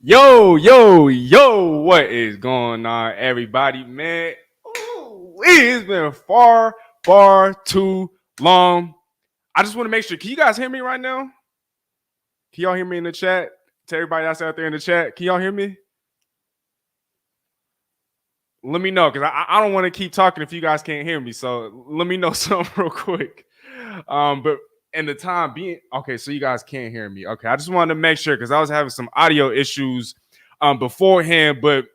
Yo, what is going on, everybody, man? Ooh, it's been far too long. I just want to make sure. Can you guys hear me right now? Can y'all hear me in the chat? To everybody that's out there in the chat, can y'all hear me? Let me know, because I don't want to keep talking if you guys can't hear me. So let me know something real quick. But in the time being, okay, so you guys can't hear me. Okay, I just wanted to make sure because I was having some audio issues beforehand. But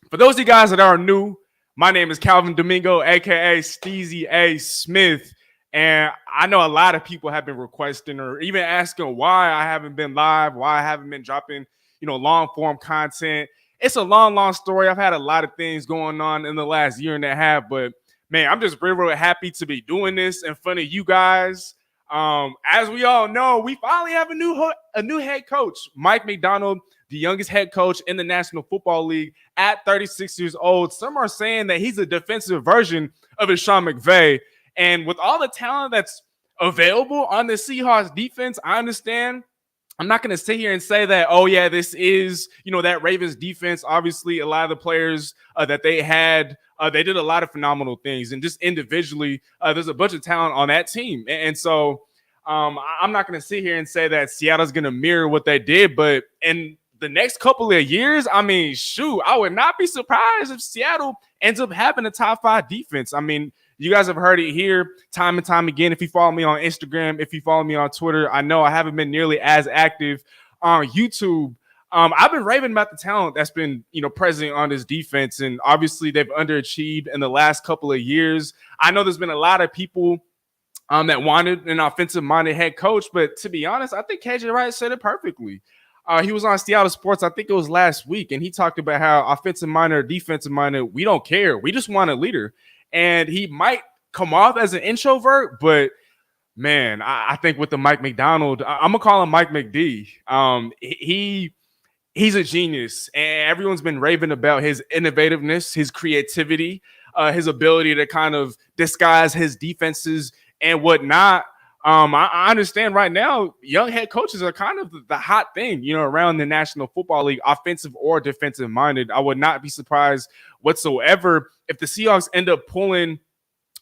for those of you guys that are new, my name is Calvin Domingo, aka Steezy A. Smith. And I know a lot of people have been requesting or even asking why I haven't been live, why I haven't been dropping, long form content. It's a long story. I've had a lot of things going on in the last year and a half, but man, I'm just real happy to be doing this in front of you guys. As we all know, we finally have a new head coach, Mike MacDonald, the youngest head coach in the National Football League at 36 years old. Some are saying that he's a defensive version of Sean McVay. And with all the talent that's available on the Seahawks defense, I understand. I'm not going to sit here and say that, oh, yeah, this is, that Ravens defense. Obviously, a lot of the players that they had, they did a lot of phenomenal things. And just individually, there's a bunch of talent on that team. And so I'm not going to sit here and say that Seattle's going to mirror what they did. But in the next couple of years, I mean, shoot, I would not be surprised if Seattle ends up having a top 5 defense. I mean, you guys have heard it here time and time again. If you follow me on Instagram, if you follow me on Twitter, I know I haven't been nearly as active on YouTube. I've been raving about the talent that's been, present on this defense. And obviously they've underachieved in the last couple of years. I know there's been a lot of people that wanted an offensive-minded head coach. But to be honest, I think KJ Wright said it perfectly. He was on Seattle Sports, I think it was last week, and he talked about how offensive-minded or defensive-minded, we don't care. We just want a leader. And he might come off as an introvert, but man, I think with the Mike MacDonald, I'm gonna call him Mike McD. He's a genius, and everyone's been raving about his innovativeness, his creativity, his ability to kind of disguise his defenses and whatnot. I understand right now, young head coaches are kind of the hot thing, around the National Football League, offensive or defensive minded. I would not be surprised whatsoever if the Seahawks end up pulling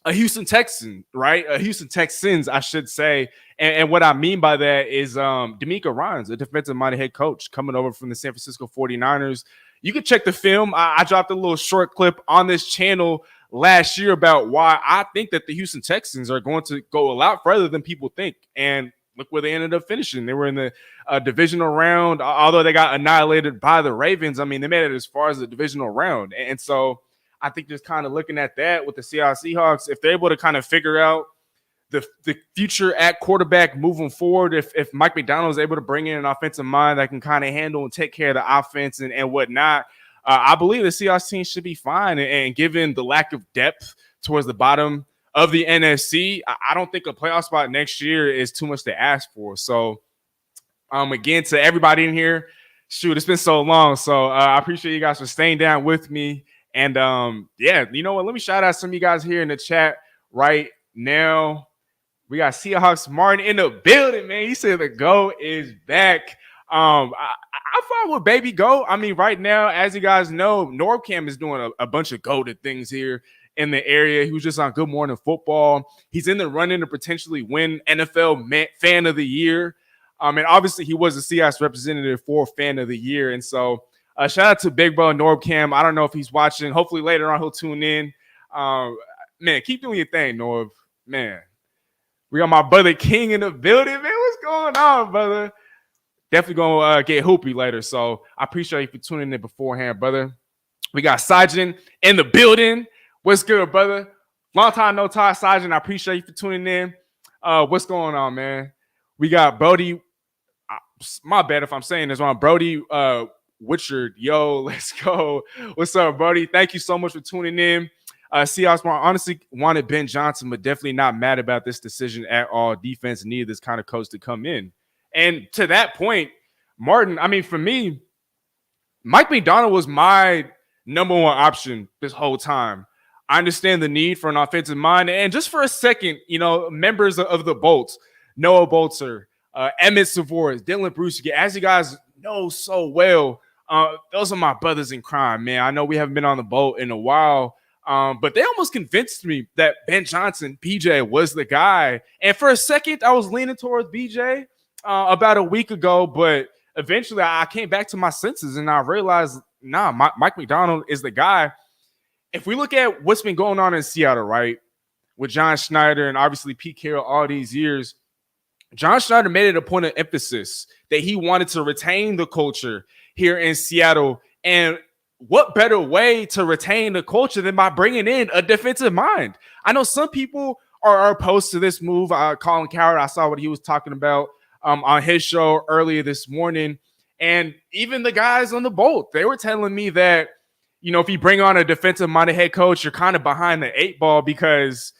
a Houston Texan, right? A Houston Texans, I should say. And what I mean by that is D'Amico Ryans, a defensive-minded head coach coming over from the San Francisco 49ers. You can check the film. I dropped a little short clip on this channel last year about why I think that the Houston Texans are going to go a lot further than people think. And look where they ended up finishing. They were in the divisional round. Although they got annihilated by the Ravens, I mean, they made it as far as the divisional round. And so I think just kind of looking at that with the Seattle Seahawks, if they're able to kind of figure out the future at quarterback moving forward, if Mike MacDonald is able to bring in an offensive mind that can kind of handle and take care of the offense and whatnot, I believe the Seahawks team should be fine. And given the lack of depth towards the bottom of the NFC, I don't think a playoff spot next year is too much to ask for. So, again, to everybody in here, shoot, it's been so long. So I appreciate you guys for staying down with me. And yeah, you know what? Let me shout out some of you guys here in the chat right now. We got Seahawks Martin in the building, man. He said the GO is back. I follow with Baby Go. I mean, right now, as you guys know, Norbcam is doing a bunch of goated things here in the area. He was just on Good Morning Football. He's in the running to potentially win NFL Fan of the Year. And obviously, he was a Seahawks representative for Fan of the Year. And so, shout out to Big Bro Norbcam. I don't know if he's watching. Hopefully, later on, he'll tune in. Man, keep doing your thing, Norb. Man, we got my brother King in the building, man. What's going on, brother? Definitely going to get hoopy later. So I appreciate you for tuning in beforehand, brother. We got Sajin in the building. What's good, brother? Long time no talk, Sajin. I appreciate you for tuning in. What's going on, man? We got Brody. My bad if I'm saying this wrong. Brody Witchard. Yo, let's go. What's up, Brody? Thank you so much for tuning in. Seahawks honestly wanted Ben Johnson, but definitely not mad about this decision at all. Defense needed this kind of coach to come in. And to that point, Martin, I mean, for me, Mike MacDonald was my number one option this whole time. I understand the need for an offensive mind. And just for a second, members of the Bolts, Noah Boltzer, Emmett Savoris, Dylan Bruce, as you guys know so well, Those are my brothers in crime, man. I know we haven't been on the boat in a while, but they almost convinced me that Ben Johnson, BJ, was the guy. And for a second, I was leaning towards BJ about a week ago, but eventually I came back to my senses and I realized, nah, Mike MacDonald is the guy. If we look at what's been going on in Seattle, right, with John Schneider and obviously Pete Carroll all these years, John Schneider made it a point of emphasis that he wanted to retain the culture here in Seattle. And what better way to retain the culture than by bringing in a defensive mind? I know some people are opposed to this move. Colin Cowherd, I saw what he was talking about on his show earlier this morning. And even the guys on the boat, they were telling me that, you know, if you bring on a defensive-minded head coach, you're kind of behind the eight ball because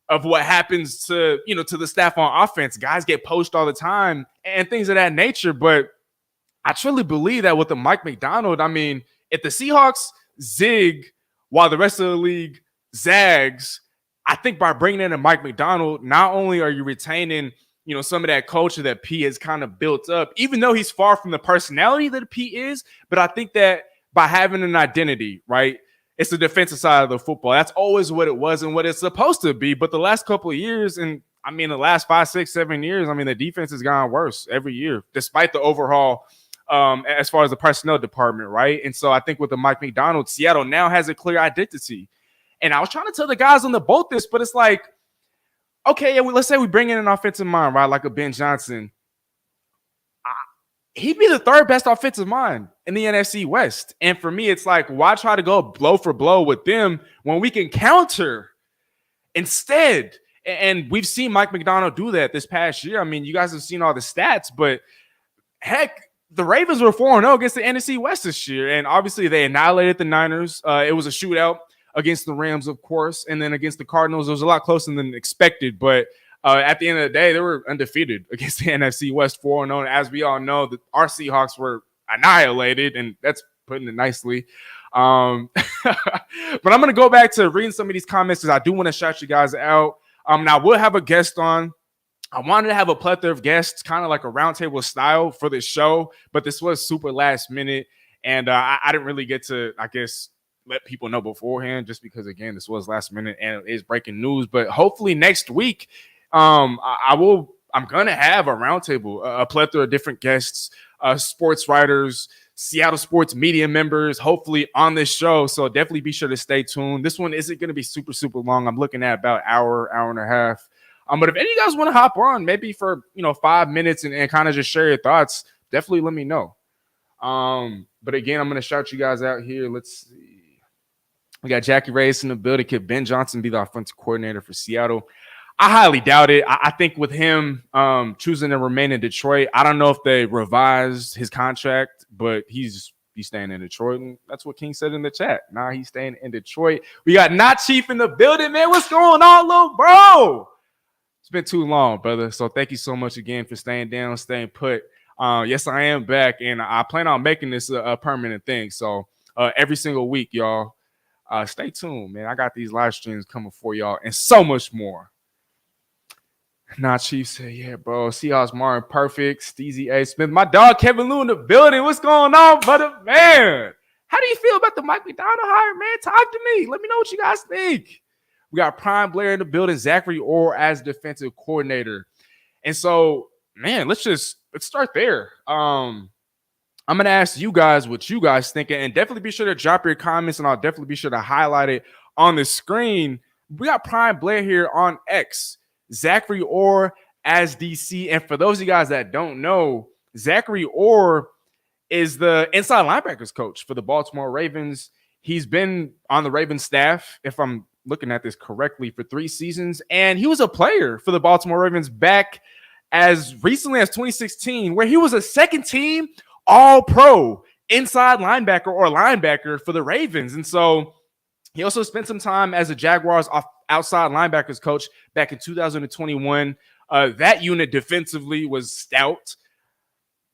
of what happens to, you know, to the staff on offense. Guys get poached all the time and things of that nature. But I truly believe that with the Mike MacDonald, I mean, if the Seahawks zig while the rest of the league zags, I think by bringing in a Mike MacDonald, not only are you retaining, you know, some of that culture that P has kind of built up, even though he's far from the personality that P is, but I think that by having an identity, right, it's the defensive side of the football. That's always what it was and what it's supposed to be. But the last couple of years, and I mean, the last 5, 6, 7 years, I mean, the defense has gone worse every year, despite the overhaul as far as the personnel department, right? And so I think with the Mike MacDonald, Seattle now has a clear identity. And I was trying to tell the guys on the boat this, but it's like, okay, yeah, let's say we bring in an offensive mind, right, like a Ben Johnson. He'd be the third best offensive mind in the NFC West. And for me, it's like, why try to go blow for blow with them when we can counter instead? And we've seen Mike MacDonald do that this past year. I mean, you guys have seen all the stats, but heck, the Ravens were 4-0 against the NFC West this year. And obviously they annihilated the Niners. It was a shootout against the Rams, of course. And then against the Cardinals, it was a lot closer than expected. But at the end of the day, they were undefeated against the NFC West 4-0. And as we all know, our Seahawks were annihilated, and that's putting it nicely. But I'm going to go back to reading some of these comments because I do want to shout you guys out. Now, we'll have a guest on. I wanted to have a plethora of guests, kind of like a roundtable style for this show, but this was super last minute, and I didn't really get to, I guess, let people know beforehand just because, again, this was last minute and it is breaking news. But hopefully next week, I'm going to have a roundtable, a plethora of different guests, sports writers, Seattle sports media members, hopefully on this show. So definitely be sure to stay tuned. This one isn't going to be super, super long. I'm looking at about hour and a half. But if any of you guys want to hop on, maybe for 5 minutes and kind of just share your thoughts, definitely let me know. But again, I'm going to shout you guys out here. Let's see. We got Jackie Reyes in the building. Could Ben Johnson be the offensive coordinator for Seattle? I highly doubt it. I think with him choosing to remain in Detroit, I don't know if they revised his contract, but he's staying in Detroit. And that's what King said in the chat. Nah, he's staying in Detroit. We got Not Chief in the building, man. What's going on, little bro? It's been too long, brother. So thank you so much again for staying down, staying put. Yes, I am back, and I plan on making this a permanent thing. So every single week, y'all, stay tuned, man. I got these live streams coming for y'all and so much more. Nah, Chief said, yeah, bro. Seahawks, Martin, perfect. Steezy A. Smith. My dog, Kevin Lou in the building. What's going on, brother? Man, how do you feel about the Mike MacDonald hire, man? Talk to me. Let me know what you guys think. We got Prime Blair in the building, Zachary Orr as defensive coordinator. And so, man, let's start there. I'm going to ask you guys what you guys think, and definitely be sure to drop your comments, and I'll definitely be sure to highlight it on the screen. We got Prime Blair here on X. Zachary Orr as DC. And for those of you guys that don't know, Zachary Orr is the inside linebackers coach for the Baltimore Ravens. He's been on the Ravens staff, if I'm looking at this correctly, for 3 seasons. And he was a player for the Baltimore Ravens back as recently as 2016, where he was a second team all-pro inside linebacker or linebacker for the Ravens. And so he also spent some time as a Jaguars outside linebackers coach back in 2021. That unit defensively was stout.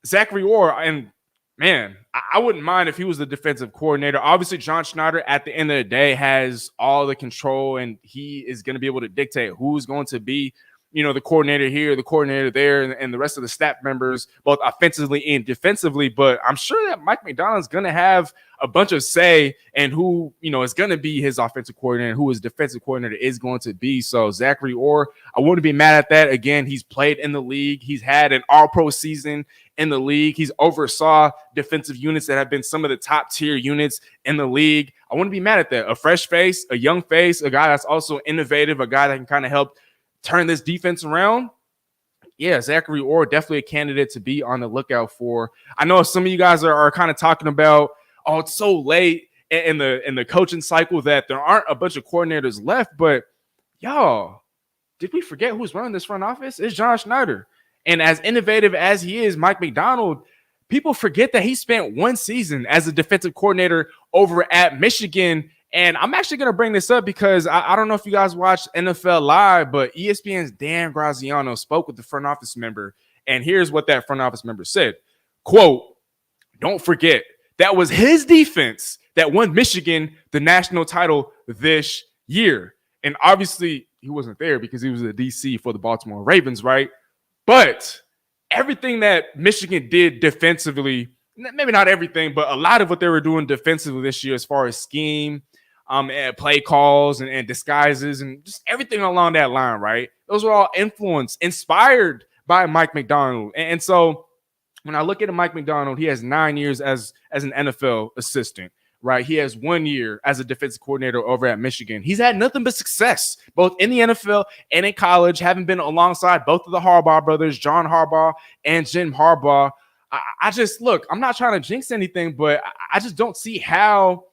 Zachary Orr, and man, I wouldn't mind if he was the defensive coordinator. Obviously, John Schneider at the end of the day has all the control, and he is going to be able to dictate who's going to be, the coordinator here, the coordinator there, and the rest of the staff members, both offensively and defensively. But I'm sure that Mike MacDonald's going to have a bunch of say in who, is going to be his offensive coordinator and who his defensive coordinator is going to be. So Zachary Orr, I wouldn't be mad at that. Again, he's played in the league. He's had an all-pro season in the league. He's oversaw defensive units that have been some of the top tier units in the league. I wouldn't be mad at that. A fresh face, a young face, a guy that's also innovative, a guy that can kind of help turn this defense around. Yeah, Zachary Orr, definitely a candidate to be on the lookout for. I know some of you guys are kind of talking about, oh, it's so late in the coaching cycle that there aren't a bunch of coordinators left. But y'all, did we forget who's running this front office? It's John Schneider. And as innovative as he is, Mike MacDonald, people forget that he spent one season as a defensive coordinator over at Michigan. And I'm actually going to bring this up because I don't know if you guys watched NFL Live, but ESPN's Dan Graziano spoke with the front office member. And here's what that front office member said. Quote, "Don't forget, that was his defense that won Michigan the national title this year." And obviously, he wasn't there because he was the DC for the Baltimore Ravens, right? But everything that Michigan did defensively, maybe not everything, but a lot of what they were doing defensively this year as far as scheme, and play calls and disguises and just everything along that line, right? Those were all inspired by Mike MacDonald. And so when I look at Mike MacDonald, he has 9 years as an NFL assistant, right? He has 1 year as a defensive coordinator over at Michigan. He's had nothing but success, both in the NFL and in college, having been alongside both of the Harbaugh brothers, John Harbaugh and Jim Harbaugh. I just, look, I'm not trying to jinx anything, but I just don't see how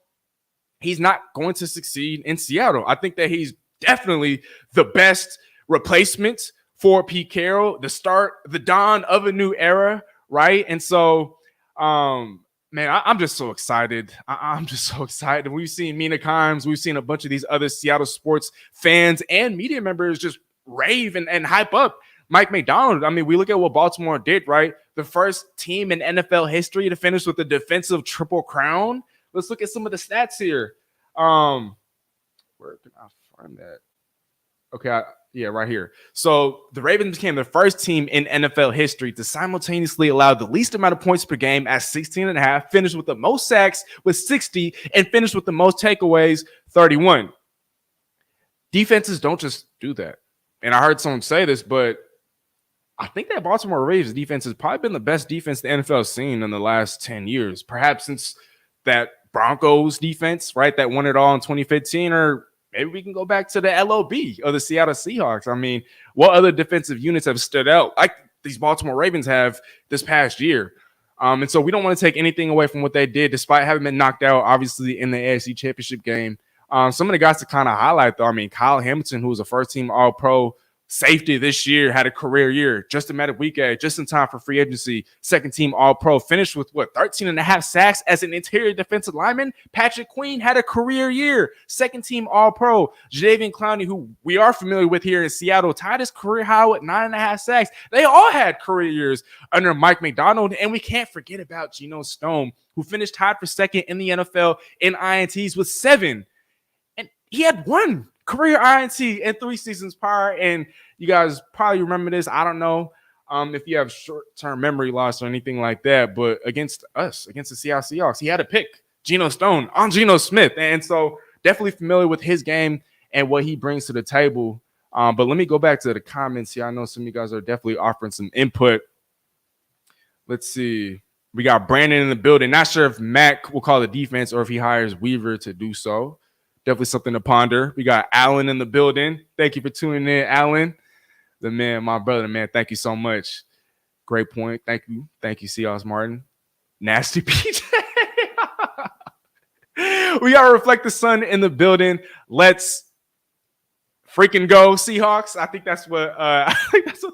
he's not going to succeed in Seattle. I think that he's definitely the best replacement for Pete Carroll, the dawn of a new era, right? And so, man, I'm just so excited. I'm just so excited. We've seen Mina Kimes. We've seen a bunch of these other Seattle sports fans and media members just rave and hype up Mike MacDonald. I mean, we look at what Baltimore did, right? The first team in NFL history to finish with the defensive triple crown. Let's look at some of the stats here. Where can I find that? Okay, yeah, right here. So the Ravens became the first team in NFL history to simultaneously allow the least amount of points per game at 16.5, finished with the most sacks with 60, and finished with the most takeaways, 31. Defenses don't just do that. And I heard someone say this, but I think that Baltimore Ravens defense has probably been the best defense the NFL has seen in the last 10 years, perhaps since that Broncos defense, right, that won it all in 2015, or maybe we can go back to the LOB of the Seattle Seahawks. I mean, what other defensive units have stood out like these Baltimore Ravens have this past year? And so we don't want to take anything away from what they did, despite having been knocked out, obviously, in the AFC Championship game. Some of the guys to kind of highlight, though, I mean, Kyle Hamilton, who was a first-team All-Pro safety this year, had a career year. Justin Madubuike, just in time for free agency, second-team All-Pro, finished with, 13.5 sacks as an interior defensive lineman. Patrick Queen had a career year, second-team All-Pro. Jadeveon Clowney, who we are familiar with here in Seattle, tied his career high with 9.5 sacks. They all had career years under Mike MacDonald, and we can't forget about Geno Stone, who finished tied for second in the NFL in INTs with 7. And he had 1 career INT in 3 seasons prior, and you guys probably remember this. I don't know if you have short-term memory loss or anything like that, but against the Seattle Seahawks, he had to pick Geno Stone on Geno Smith, and so definitely familiar with his game and what he brings to the table. But let me go back to the comments here. I know some of you guys are definitely offering some input. Let's see. We got Brandon in the building. Not sure if Mac will call the defense or if he hires Weaver to do so. Definitely something to ponder. We got Alan in the building. Thank you for tuning in, Alan. The man, my brother, man. Thank you so much. Great point. Thank you. Thank you, Seahawks Martin. Nasty PJ. We got to reflect the sun in the building. Let's freaking go, Seahawks. I think that's what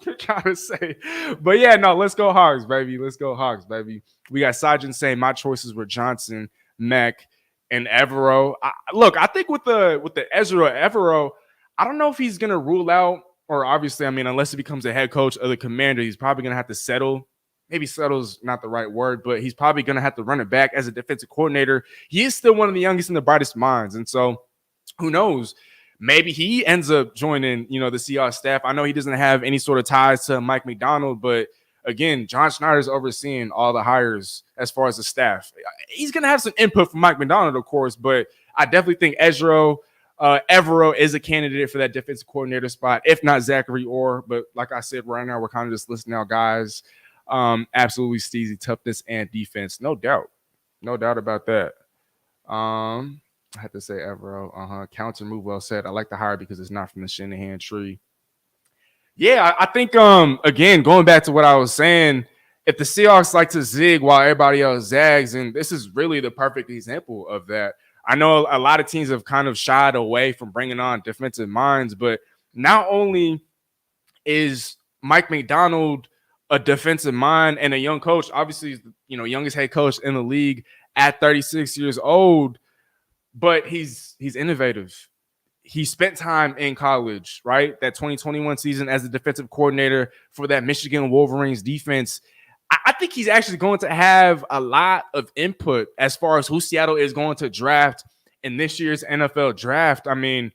they're trying to say. But yeah, no, let's go Hogs, baby. Let's go Hogs, baby. We got Sajin saying my choices were Johnson, Mack, and Evero. I think with the Ezra Evero, I don't know if he's going to rule out, or obviously, I mean, unless he becomes a head coach of the Commander, he's probably going to have to settle. Maybe settle's not the right word, but he's probably going to have to run it back as a defensive coordinator. He is still one of the youngest and the brightest minds. And so who knows? maybe he ends up joining, the Seahawks staff. I know he doesn't have any sort of ties to Mike MacDonald, but again, John Schneider's overseeing all the hires as far as the staff. He's going to have some input from Mike MacDonald, of course, but I definitely think Evero is a candidate for that defensive coordinator spot, if not Zachary Orr. But like I said, right now, we're kind of just listing out guys. Absolutely steezy toughness and defense. No doubt. No doubt about that. I had to say Evero. Counter move, well said. I like the hire because it's not from the Shanahan tree. Yeah, I think, again, going back to what I was saying, if the Seahawks like to zig while everybody else zags, and this is really the perfect example of that. I know a lot of teams have kind of shied away from bringing on defensive minds, but not only is Mike MacDonald a defensive mind and a young coach, obviously, youngest head coach in the league at 36 years old, but he's innovative. He spent time in college, right? That 2021 season as a defensive coordinator for that Michigan Wolverines defense. I think he's actually going to have a lot of input as far as who Seattle is going to draft in this year's NFL draft. I mean,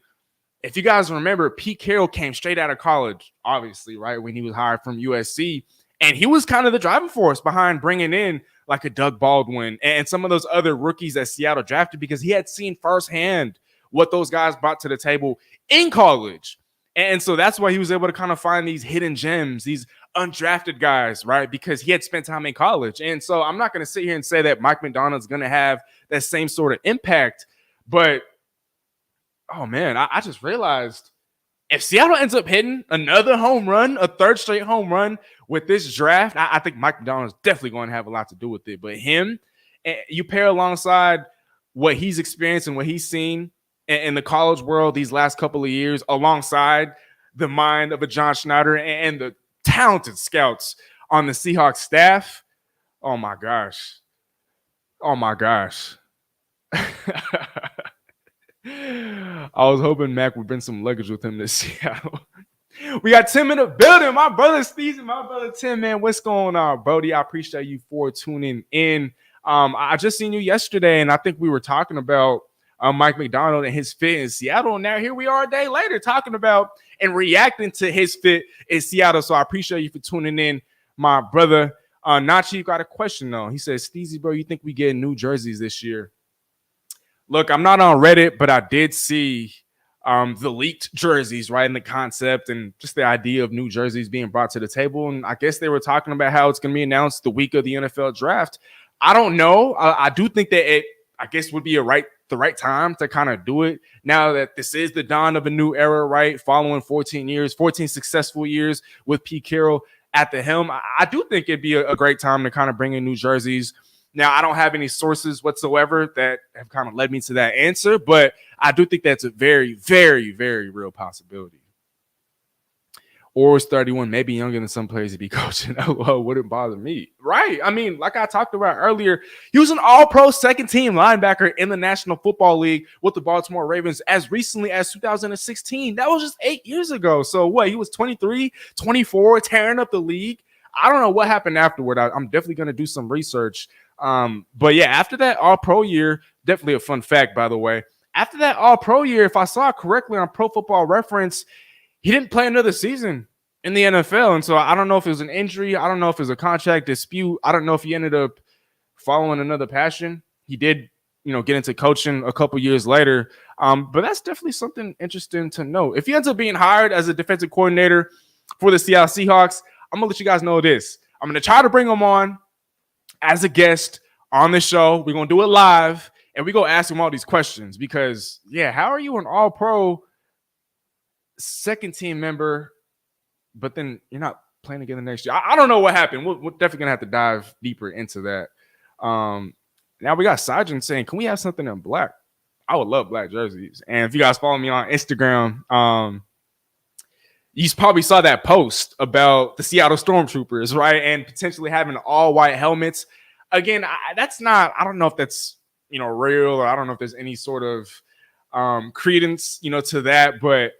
if you guys remember, Pete Carroll came straight out of college, obviously, right, when he was hired from USC. And he was kind of the driving force behind bringing in like a Doug Baldwin and some of those other rookies that Seattle drafted, because he had seen firsthand what those guys brought to the table in college. And so that's why he was able to kind of find these hidden gems, these undrafted guys, right? Because he had spent time in college. And so I'm not going to sit here and say that Mike MacDonald's going to have that same sort of impact. But, oh, man, I just realized if Seattle ends up hitting another home run, a third straight home run with this draft, I think Mike MacDonald's definitely going to have a lot to do with it. But him, you pair alongside what he's experienced and what he's seen in the college world these last couple of years, alongside the mind of a John Schneider and the talented scouts on the Seahawks staff. Oh my gosh. Oh my gosh. I was hoping Mac would bring some luggage with him to Seattle. We got Tim in the building. My brother Steve and my brother Tim, man. What's going on, Brody? I appreciate you for tuning in. I just seen you yesterday, and I think we were talking about Mike MacDonald and his fit in Seattle. And now here we are a day later talking about and reacting to his fit in Seattle. So I appreciate you for tuning in, my brother. Nachi got a question, though. He says, Steezy, bro, you think we get new jerseys this year? Look, I'm not on Reddit, but I did see the leaked jerseys, right, and the concept and just the idea of new jerseys being brought to the table. And I guess they were talking about how it's going to be announced the week of the NFL draft. I don't know. I do think that it, I guess, would be the right time to kind of do it now that this is the dawn of a new era, right? Following 14 successful years with Pete Carroll at the helm. I do think it'd be a great time to kind of bring in new jerseys. Now, I don't have any sources whatsoever that have kind of led me to that answer, but I do think that's a very, very, very real possibility. Or is 31, maybe younger than some players to be coaching. Wouldn't bother me. Right. I mean, like I talked about earlier, he was an all-pro second-team linebacker in the National Football League with the Baltimore Ravens as recently as 2016. That was just 8 years ago. So what? He was 23, 24, tearing up the league. I don't know what happened afterward. I'm definitely going to do some research. But yeah, after that all-pro year, definitely a fun fact, by the way. After that all-pro year, if I saw it correctly on Pro Football Reference, he didn't play another season in the NFL. And so I don't know if it was an injury. I don't know if it was a contract dispute. I don't know if he ended up following another passion. He did, get into coaching a couple years later. But that's definitely something interesting to know. If he ends up being hired as a defensive coordinator for the Seattle Seahawks, I'm going to let you guys know this. I'm going to try to bring him on as a guest on the show. We're going to do it live, and we're going to ask him all these questions because, how are you an all-pro second team member, but then you're not playing again the next year? I don't know what happened. We're definitely going to have to dive deeper into that. Now we got Sajin saying, can we have something in black? I would love black jerseys. And if you guys follow me on Instagram, you probably saw that post about the Seattle Stormtroopers, right? And potentially having all white helmets. Again, I don't know if that's, real, or I don't know if there's any sort of credence, to that, but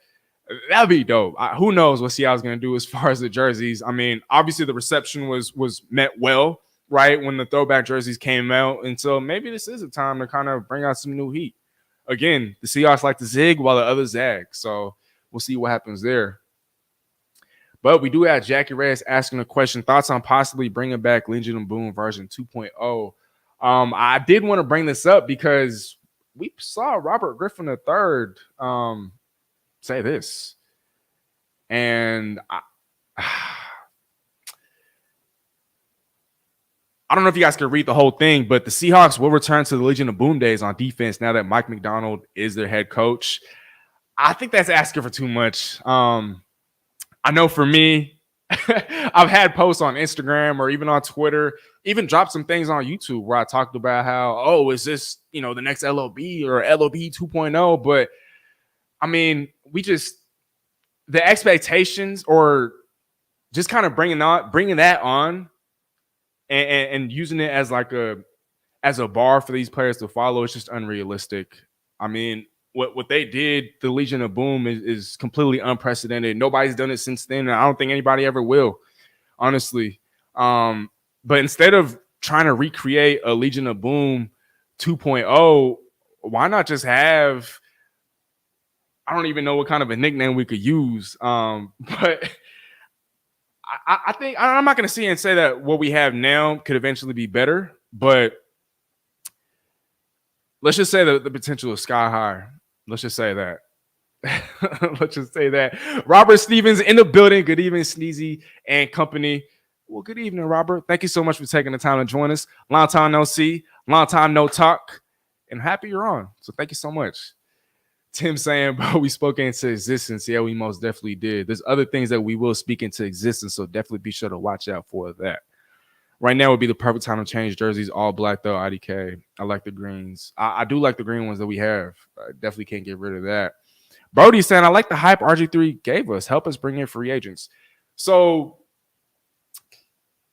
that'd be dope. Who knows what Seattle's going to do as far as the jerseys. I mean, obviously the reception was met well, right, when the throwback jerseys came out. And so maybe this is a time to kind of bring out some new heat. again, the Seahawks like to zig while the others zag. So we'll see what happens there. But we do have Jackie Reyes asking a question. Thoughts on possibly bringing back Legion of Boom version 2.0? I did want to bring this up because we saw Robert Griffin III say this. And I don't know if you guys can read the whole thing, but the Seahawks will return to the Legion of Boom days on defense now that Mike MacDonald is their head coach. I think that's asking for too much. I know for me, I've had posts on Instagram or even on Twitter, even dropped some things on YouTube where I talked about how, oh, is this, the next LOB or LOB 2.0? But I mean, the expectations or just kind of bringing that on and using it as as a bar for these players to follow, it's just unrealistic. I mean, what they did, the Legion of Boom, is completely unprecedented. Nobody's done it since then, and I don't think anybody ever will, honestly. But instead of trying to recreate a Legion of Boom 2.0, why not just have, I don't even know what kind of a nickname we could use, but I think I'm not going to sit and say that what we have now could eventually be better, but let's just say the potential is sky high. Let's just say that. Let's just say that. Robert Stevens in the building. Good evening, Sneezy and company. Well, good evening, Robert. Thank you so much for taking the time to join us. Long time no see, long time no talk, and happy you're on. So thank you so much. Tim saying, bro, we spoke into existence. Yeah, we most definitely did. There's other things that we will speak into existence, so definitely be sure to watch out for that. Right now would be the perfect time to change jerseys. All black, though, IDK. I like the greens. I do like the green ones that we have. I definitely can't get rid of that. Brody's saying, I like the hype RG3 gave us. Help us bring in free agents. So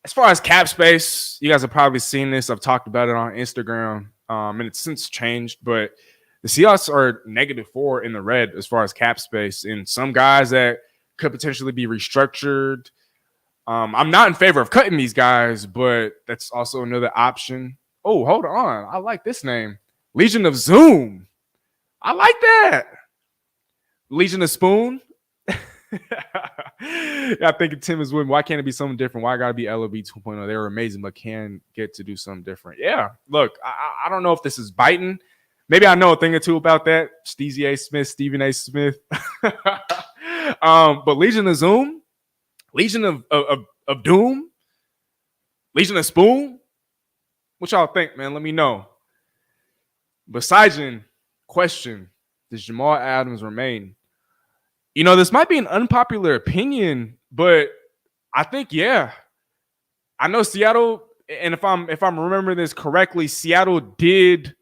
as far as cap space, you guys have probably seen this. I've talked about it on Instagram, and it's since changed. But the Seahawks are -4 in the red as far as cap space. And some guys that could potentially be restructured. I'm not in favor of cutting these guys, but that's also another option. Oh, hold on. I like this name. Legion of Zoom. I like that. Legion of Spoon. Yeah, I think Tim is winning. Why can't it be something different? Why got to be LOB 2.0? They were amazing, but can get to do something different. Yeah, look, I don't know if this is biting. Maybe I know a thing or two about that. Steezy A. Smith, Stephen A. Smith. But Legion of Zoom. Legion of Doom? Legion of Spoon? What y'all think, man? Let me know. Besides, question, does Jamal Adams remain? This might be an unpopular opinion, but I think, yeah. I know Seattle, and if I'm remembering this correctly, Seattle did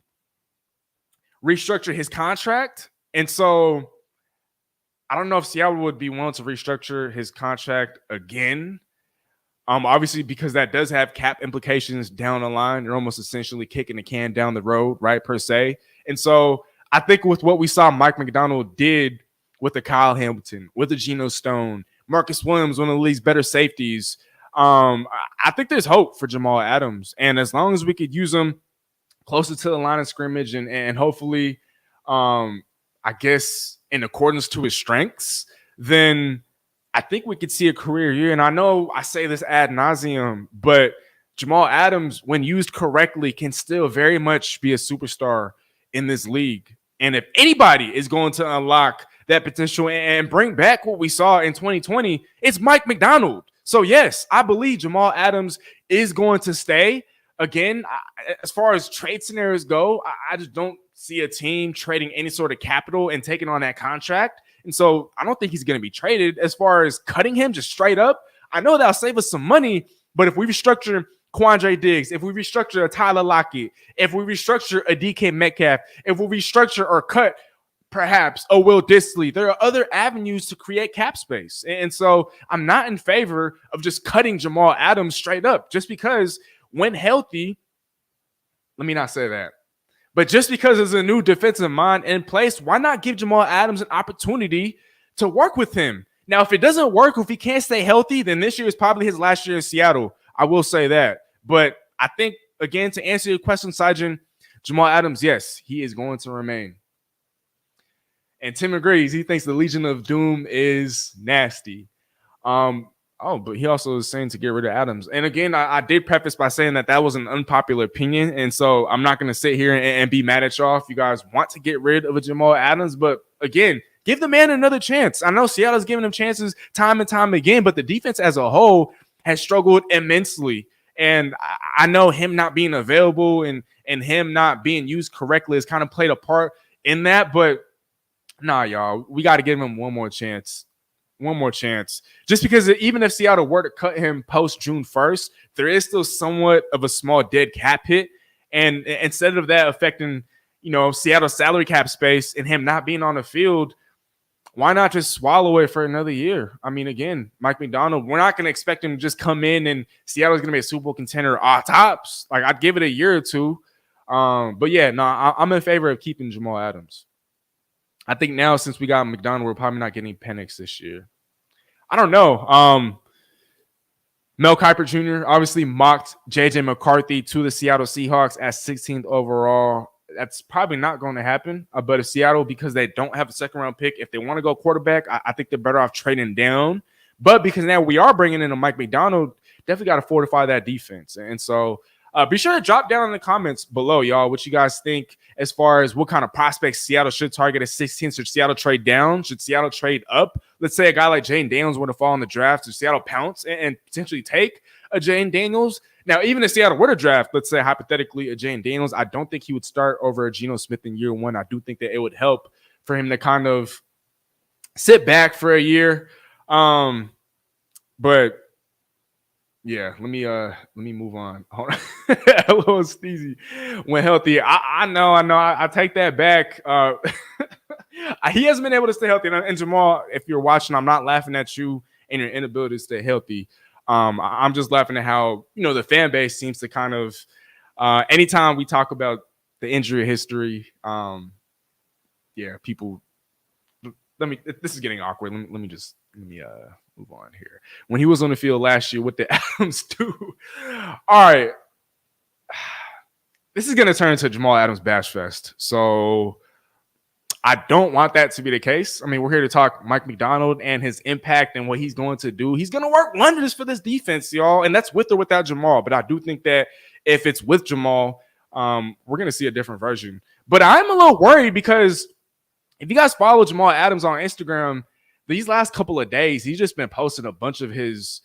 restructure his contract. And so I don't know if Seattle would be willing to restructure his contract again. Obviously, because that does have cap implications down the line. You're almost essentially kicking the can down the road, right, per se. And so I think with what we saw Mike MacDonald did with the Kyle Hamilton, with the Geno Stone, Marcus Williams, one of the league's better safeties, I think there's hope for Jamal Adams. And as long as we could use him closer to the line of scrimmage and hopefully, I guess, in accordance to his strengths, then I think we could see a career year. And I know I say this ad nauseum, but Jamal Adams, when used correctly, can still very much be a superstar in this league. And if anybody is going to unlock that potential and bring back what we saw in 2020, it's Mike MacDonald. So, yes, I believe Jamal Adams is going to stay. Again, as far as trade scenarios go, I just don't see a team trading any sort of capital and taking on that contract. And so I don't think he's going to be traded. As far as cutting him just straight up, I know that'll save us some money, but if we restructure Quandre Diggs, if we restructure a Tyler Lockett, if we restructure a DK Metcalf, if we restructure or cut perhaps a Will Dissly, there are other avenues to create cap space. And so I'm not in favor of just cutting Jamal Adams straight up just because when healthy, let me not say that. But just because there's a new defensive mind in place, why not give Jamal Adams an opportunity to work with him? Now, if it doesn't work, if he can't stay healthy, then this year is probably his last year in Seattle. I will say that. But I think, again, to answer your question, Sajin, Jamal Adams, yes, he is going to remain. And Tim agrees. He thinks the Legion of Doom is nasty. But he also is saying to get rid of Adams. And again, I did preface by saying that was an unpopular opinion. And so I'm not going to sit here and be mad at y'all if you guys want to get rid of a Jamal Adams. But again, give the man another chance. I know Seattle's giving him chances time and time again, but the defense as a whole has struggled immensely. And I know him not being available and him not being used correctly has kind of played a part in that. But nah, y'all, we got to give him one more chance. One more chance. Just because even if Seattle were to cut him post June 1st, there is still somewhat of a small dead cap hit. And instead of that affecting, Seattle's salary cap space and him not being on the field, why not just swallow it for another year? I mean, again, Mike MacDonald, we're not going to expect him to just come in and Seattle's going to be a Super Bowl contender tops. Like, I'd give it a year or two. But yeah, no, I'm in favor of keeping Jamal Adams. I think now since we got MacDonald, we're probably not getting Penix this year. I don't know. Mel Kiper Jr. obviously mocked J.J. McCarthy to the Seattle Seahawks at 16th overall. That's probably not going to happen. But if Seattle, because they don't have a second-round pick, if they want to go quarterback, I think they're better off trading down. But because now we are bringing in a Mike MacDonald, definitely got to fortify that defense. And so be sure to drop down in the comments below, y'all, what you guys think as far as what kind of prospects Seattle should target at 16. Should Seattle trade down? Should Seattle trade up? Let's say a guy like Jane Daniels were to fall in the draft. Should Seattle pounce and potentially take a Jane Daniels? Now, even if Seattle were to draft, let's say hypothetically, a Jane Daniels, I don't think he would start over a Geno Smith in year one. I do think that it would help for him to kind of sit back for a year. But yeah, let me move on. Hold on. Hello, Steezy. When healthy, I know. I take that back. He hasn't been able to stay healthy. And Jamal, if you're watching, I'm not laughing at you and your inability to stay healthy. I'm just laughing at how the fan base seems to kind of anytime we talk about the injury history, people. This is getting awkward. Let me move on here. When he was on the field last year, what did Adams do? All right. This is going to turn into Jamal Adams Bash Fest. So I don't want that to be the case. I mean, we're here to talk Mike MacDonald and his impact and what he's going to do. He's going to work wonders for this defense, y'all. And that's with or without Jamal. But I do think that if it's with Jamal, we're going to see a different version. But I'm a little worried because if you guys follow Jamal Adams on Instagram, these last couple of days, he's just been posting a bunch of his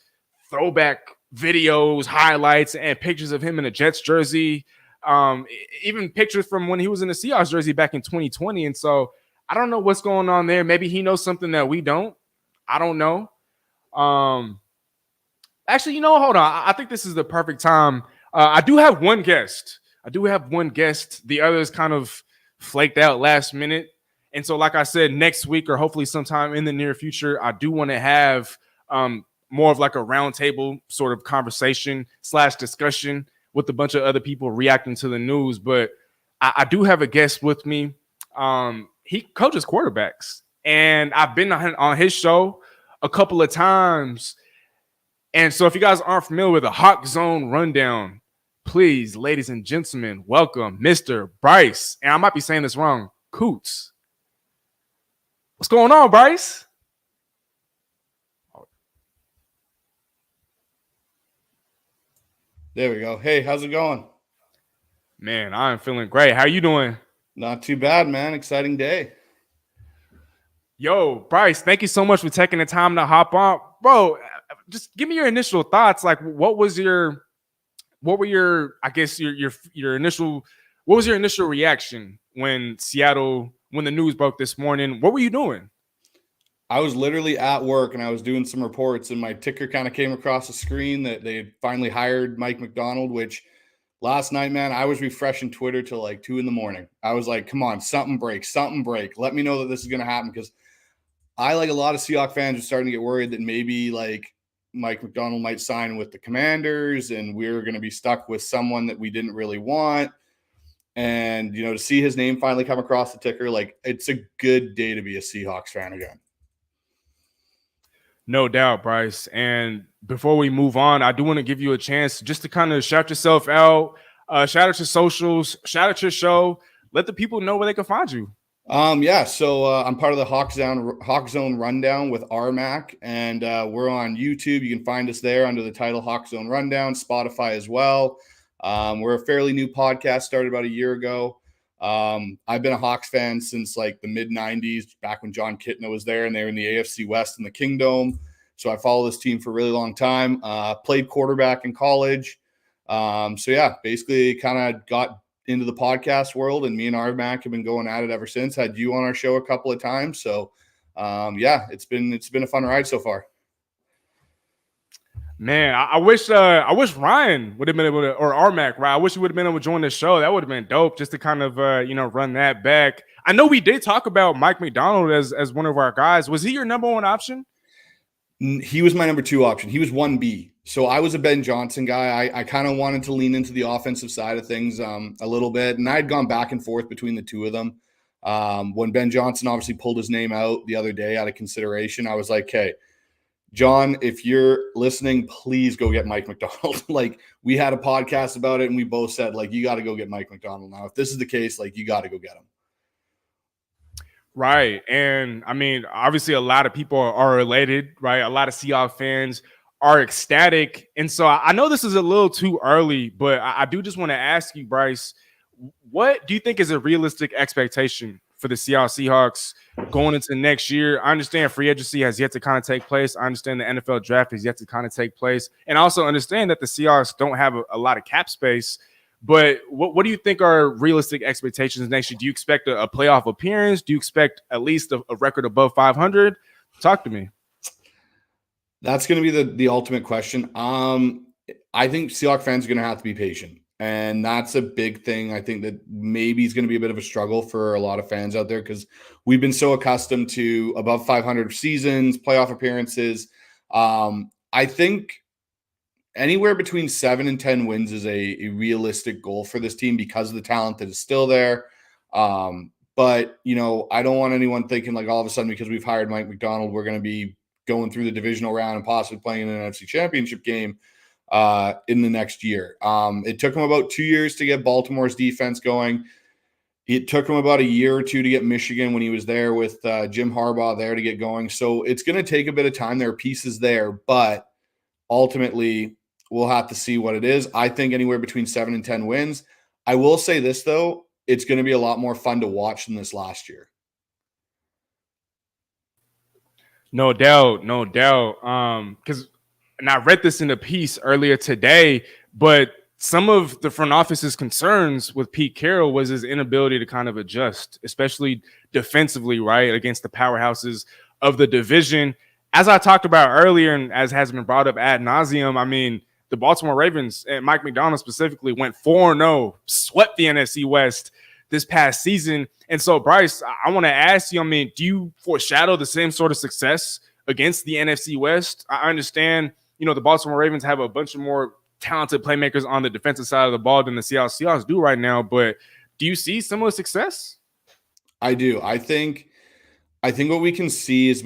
throwback videos, highlights, and pictures of him in a Jets jersey. Even pictures from when he was in the Seahawks jersey back in 2020. And so I don't know what's going on there. Maybe he knows something that we don't. I don't know. Actually, hold on. I think this is the perfect time. I do have one guest. The others kind of flaked out last minute. And so, like I said, next week or hopefully sometime in the near future, I do want to have more of like a roundtable sort of conversation / discussion with a bunch of other people reacting to the news. But I do have a guest with me. He coaches quarterbacks, and I've been on his show a couple of times. And so if you guys aren't familiar with the Hawk Zone Rundown, please, ladies and gentlemen, welcome Mr. Bryce. And I might be saying this wrong, Coots. What's going on, Bryce? There we go. Hey, how's it going? Man, I'm feeling great. How you doing? Not too bad, man. Exciting day. Yo, Bryce, thank you so much for taking the time to hop on. Bro, just give me your initial thoughts. Like, what was your initial reaction when the news broke this morning? What were you doing? I was literally at work and I was doing some reports, and my ticker kind of came across the screen that they had finally hired Mike MacDonald, which last night, man, I was refreshing Twitter till like 2 a.m. I was like, come on, something break. Let me know that this is going to happen, because I, like a lot of Seahawks fans, are starting to get worried that maybe like Mike MacDonald might sign with the Commanders and we're going to be stuck with someone that we didn't really want. And, to see his name finally come across the ticker, like, it's a good day to be a Seahawks fan again. No doubt, Bryce. And before we move on, I do want to give you a chance just to kind of shout yourself out, shout out your socials, shout out your show. Let the people know where they can find you. So I'm part of the Hawk Zone Rundown with RMAC, and we're on YouTube. You can find us there under the title Hawk Zone Rundown, Spotify as well. We're a fairly new podcast, started about a year ago. I've been a Hawks fan since like the mid 90s, back when John Kitna was there and they were in the AFC West in the Kingdom. So I followed this team for a really long time, played quarterback in college. Basically kind of got into the podcast world, and me and RMAC have been going at it ever since. Had you on our show a couple of times. So it's been a fun ride so far. Man, I wish Ryan would have been able to, or RMAC, right? I wish he would have been able to join the show. That would have been dope just to kind of run that back. I know we did talk about Mike MacDonald as one of our guys. Was he your number one option? He was my number 2 option. He was 1B. So I was a Ben Johnson guy. I kind of wanted to lean into the offensive side of things a little bit. And I had gone back and forth between the two of them. When Ben Johnson obviously pulled his name out the other day out of consideration, I was like, hey, John, if you're listening, please go get Mike MacDonald. Like, we had a podcast about it and we both said, like, you got to go get Mike MacDonald now. If this is the case, like, you got to go get him. Right. And I mean, obviously a lot of people are related, right? A lot of Seahawks fans are ecstatic. And so I know this is a little too early, but I do just want to ask you, Bryce, what do you think is a realistic expectation for the Seattle Seahawks going into next year? I understand free agency has yet to kind of take place. I understand the NFL draft has yet to kind of take place. And I also understand that the Seahawks don't have a lot of cap space. But what do you think are realistic expectations next year? Do you expect a playoff appearance? Do you expect at least a record above 500? Talk to me. That's going to be the ultimate question. I think Seahawks fans are going to have to be patient. And that's a big thing. I think that maybe it's going to be a bit of a struggle for a lot of fans out there because we've been so accustomed to above 500 seasons, playoff appearances. I think anywhere between 7 and 10 wins is a realistic goal for this team because of the talent that is still there. But, I don't want anyone thinking like all of a sudden because we've hired Mike MacDonald, we're going to be going through the divisional round and possibly playing in an NFC championship game in the next year. It took him about 2 years to get Baltimore's defense going. It took him about a year or two to get Michigan when he was there with Jim Harbaugh there to get going. So it's going to take a bit of time. There are pieces there, but ultimately we'll have to see what it is. I think anywhere between 7 and 10 wins. I will say this, though. It's going to be a lot more fun to watch than this last year. No doubt. Because, and I read this in a piece earlier today, but some of the front office's concerns with Pete Carroll was his inability to kind of adjust, especially defensively, right, against the powerhouses of the division. As I talked about earlier, and as has been brought up ad nauseum, I mean, the Baltimore Ravens and Mike MacDonald specifically went 4-0, swept the NFC West this past season. And so, Bryce, I want to ask you, I mean, do you foreshadow the same sort of success against the NFC West? I understand, the Baltimore Ravens have a bunch of more talented playmakers on the defensive side of the ball than the Seattle Seahawks do right now, but do you see similar success? I do. I think what we can see is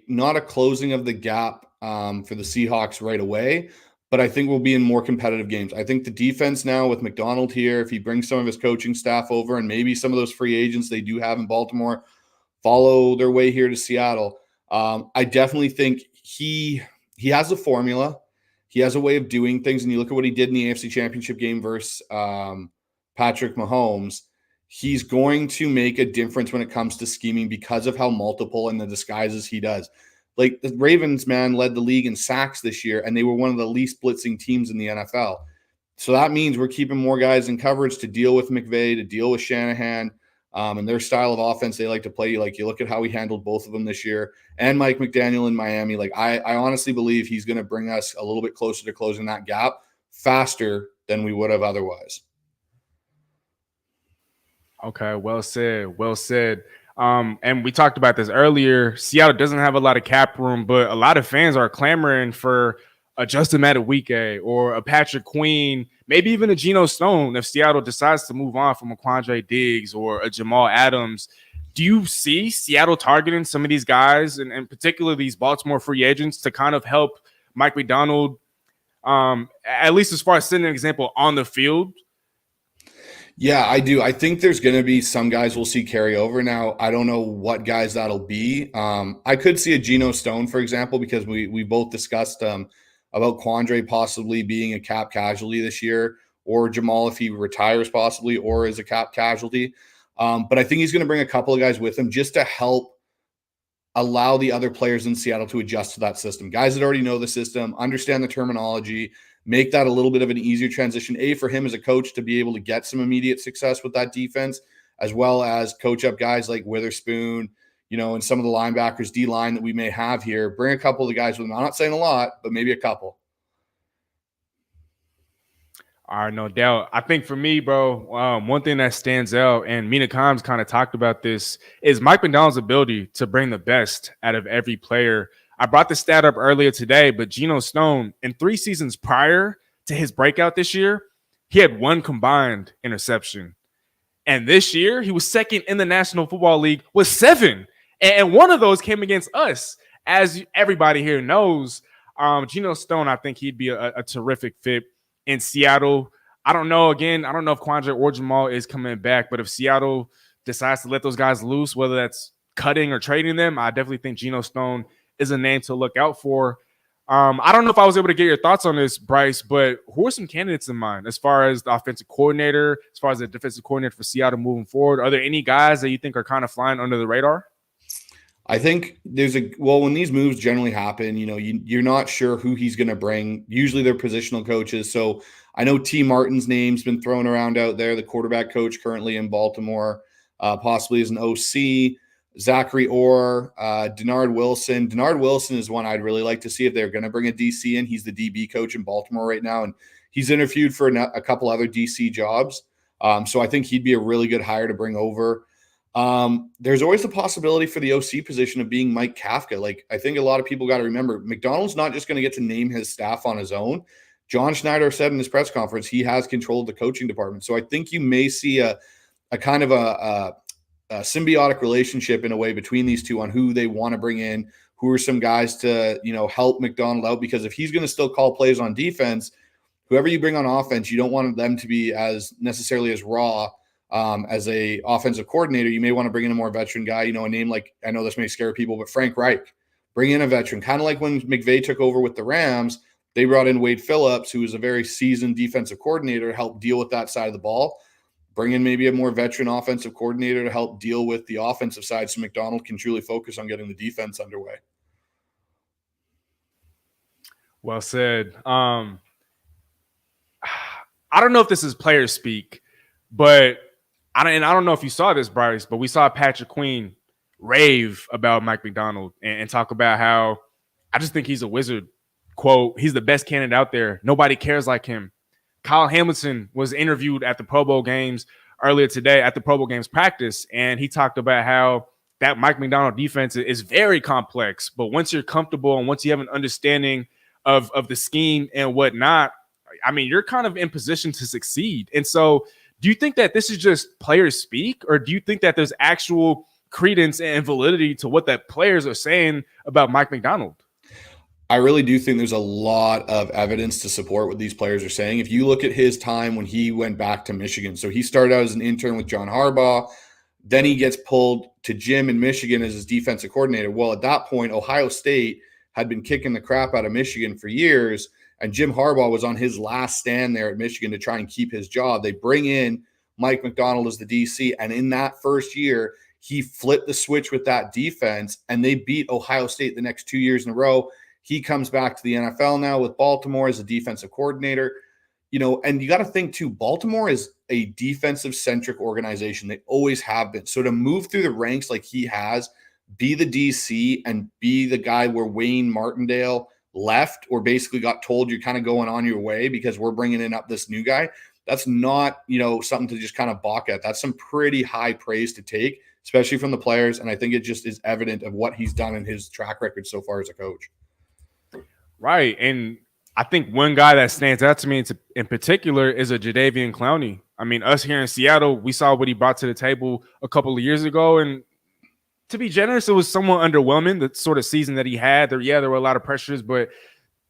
not a closing of the gap for the Seahawks right away, but I think we'll be in more competitive games. I think the defense now with MacDonald here, if he brings some of his coaching staff over and maybe some of those free agents they do have in Baltimore follow their way here to Seattle, I definitely think he has a formula. He has a way of doing things. And you look at what he did in the AFC Championship game versus Patrick Mahomes. He's going to make a difference when it comes to scheming because of how multiple and the disguises he does. Like the Ravens, man, led the league in sacks this year, and they were one of the least blitzing teams in the NFL. So that means we're keeping more guys in coverage to deal with McVay, to deal with Shanahan, and their style of offense they like to play. Like you look at how he handled both of them this year, and Mike McDaniel in Miami. Like I honestly believe he's going to bring us a little bit closer to closing that gap faster than we would have otherwise. Okay, well said. And we talked about this earlier. Seattle doesn't have a lot of cap room, but a lot of fans are clamoring for a Justin Madubuike or a Patrick Queen, maybe even a Geno Stone if Seattle decides to move on from a Quandre Diggs or a Jamal Adams. Do you see Seattle targeting some of these guys, and particularly these Baltimore free agents, to kind of help Mike MacDonald, at least as far as setting an example on the field? Yeah, I do. I think there's going to be some guys we'll see carry over. Now, I don't know what guys that'll be. I could see a Geno Stone, for example, because we both discussed about Quandre possibly being a cap casualty this year, or Jamal if he retires possibly, or as a cap casualty. But I think he's going to bring a couple of guys with him just to help allow the other players in Seattle to adjust to that system. Guys that already know the system, understand the terminology, make that a little bit of an easier transition, for him as a coach to be able to get some immediate success with that defense, as well as coach up guys like Witherspoon, and some of the linebackers, D-line that we may have here. Bring a couple of the guys with them. I'm not saying a lot, but maybe a couple. All right, no doubt. I think for me, bro, one thing that stands out, and Mina Kimes kind of talked about this, is Mike MacDonald's ability to bring the best out of every player. I brought the stat up earlier today, but Geno Stone, in 3 seasons prior to his breakout this year, he had 1 combined interception. And this year, he was second in the National Football League with 7. And one of those came against us. As everybody here knows, Geno Stone, I think he'd be a terrific fit in Seattle. I don't know if Quandre or Jamal is coming back, but if Seattle decides to let those guys loose, whether that's cutting or trading them, I definitely think Geno Stone is a name to look out for. I don't know if I was able to get your thoughts on this, Bryce, but who are some candidates in mind as far as the offensive coordinator, as far as the defensive coordinator for Seattle moving forward? Are there any guys that you think are kind of flying under the radar? I think when these moves generally happen, you're not sure who he's going to bring. Usually they're positional coaches. So I know T. Martin's name's been thrown around out there, the quarterback coach currently in Baltimore, possibly as an OC. Zachary Orr, Denard Wilson. Denard Wilson is one I'd really like to see if they're going to bring a DC in. He's the DB coach in Baltimore right now, and he's interviewed for a couple other DC jobs. So I think he'd be a really good hire to bring over. There's always the possibility for the OC position of being Mike Kafka. Like, I think a lot of people got to remember, McDonald's not just going to get to name his staff on his own. John Schneider said in his press conference he has control of the coaching department. So I think you may see a kind of a symbiotic relationship in a way between these two on who they want to bring in, who are some guys to, help McDonald out. Because if he's going to still call plays on defense, whoever you bring on offense, you don't want them to be as necessarily as raw as a offensive coordinator. You may want to bring in a more veteran guy, a name like, I know this may scare people, but Frank Reich. Bring in a veteran, kind of like when McVay took over with the Rams. They brought in Wade Phillips, who was a very seasoned defensive coordinator, to help deal with that side of the ball. Bring in maybe a more veteran offensive coordinator to help deal with the offensive side so McDonald can truly focus on getting the defense underway. Well said. I don't know if this is player speak, but I don't know if you saw this, Bryce, but we saw Patrick Queen rave about Mike MacDonald and talk about how I just think he's a wizard. Quote, he's the best candidate out there. Nobody cares like him. Kyle Hamilton was interviewed at the Pro Bowl games earlier today at the Pro Bowl games practice, and he talked about how that Mike MacDonald defense is very complex, but once you're comfortable and once you have an understanding of the scheme and whatnot, I mean, you're kind of in position to succeed. And so do you think that this is just players speak, or do you think that there's actual credence and validity to what that players are saying about Mike MacDonald? I really do think there's a lot of evidence to support what these players are saying. If you look at his time when he went back to Michigan, so he started out as an intern with John Harbaugh, then he gets pulled to Jim in Michigan as his defensive coordinator. Well, at that point, Ohio State had been kicking the crap out of Michigan for years, and Jim Harbaugh was on his last stand there at Michigan to try and keep his job. They bring in Mike MacDonald as the DC, and in that first year, he flipped the switch with that defense, and they beat Ohio State the next 2 years in a row. He comes back to the NFL now with Baltimore as a defensive coordinator, and you got to think too, Baltimore is a defensive centric organization. They always have been. So to move through the ranks like he has, be the DC and be the guy where Wayne Martindale left or basically got told you're kind of going on your way because we're bringing in up this new guy. That's not, something to just kind of balk at. That's some pretty high praise to take, especially from the players. And I think it just is evident of what he's done in his track record so far as a coach. Right. And I think one guy that stands out to me in particular is a Jadeveon Clowney. I mean, us here in Seattle, we saw what he brought to the table a couple of years ago. And to be generous, it was somewhat underwhelming, the sort of season that he had. There were a lot of pressures, but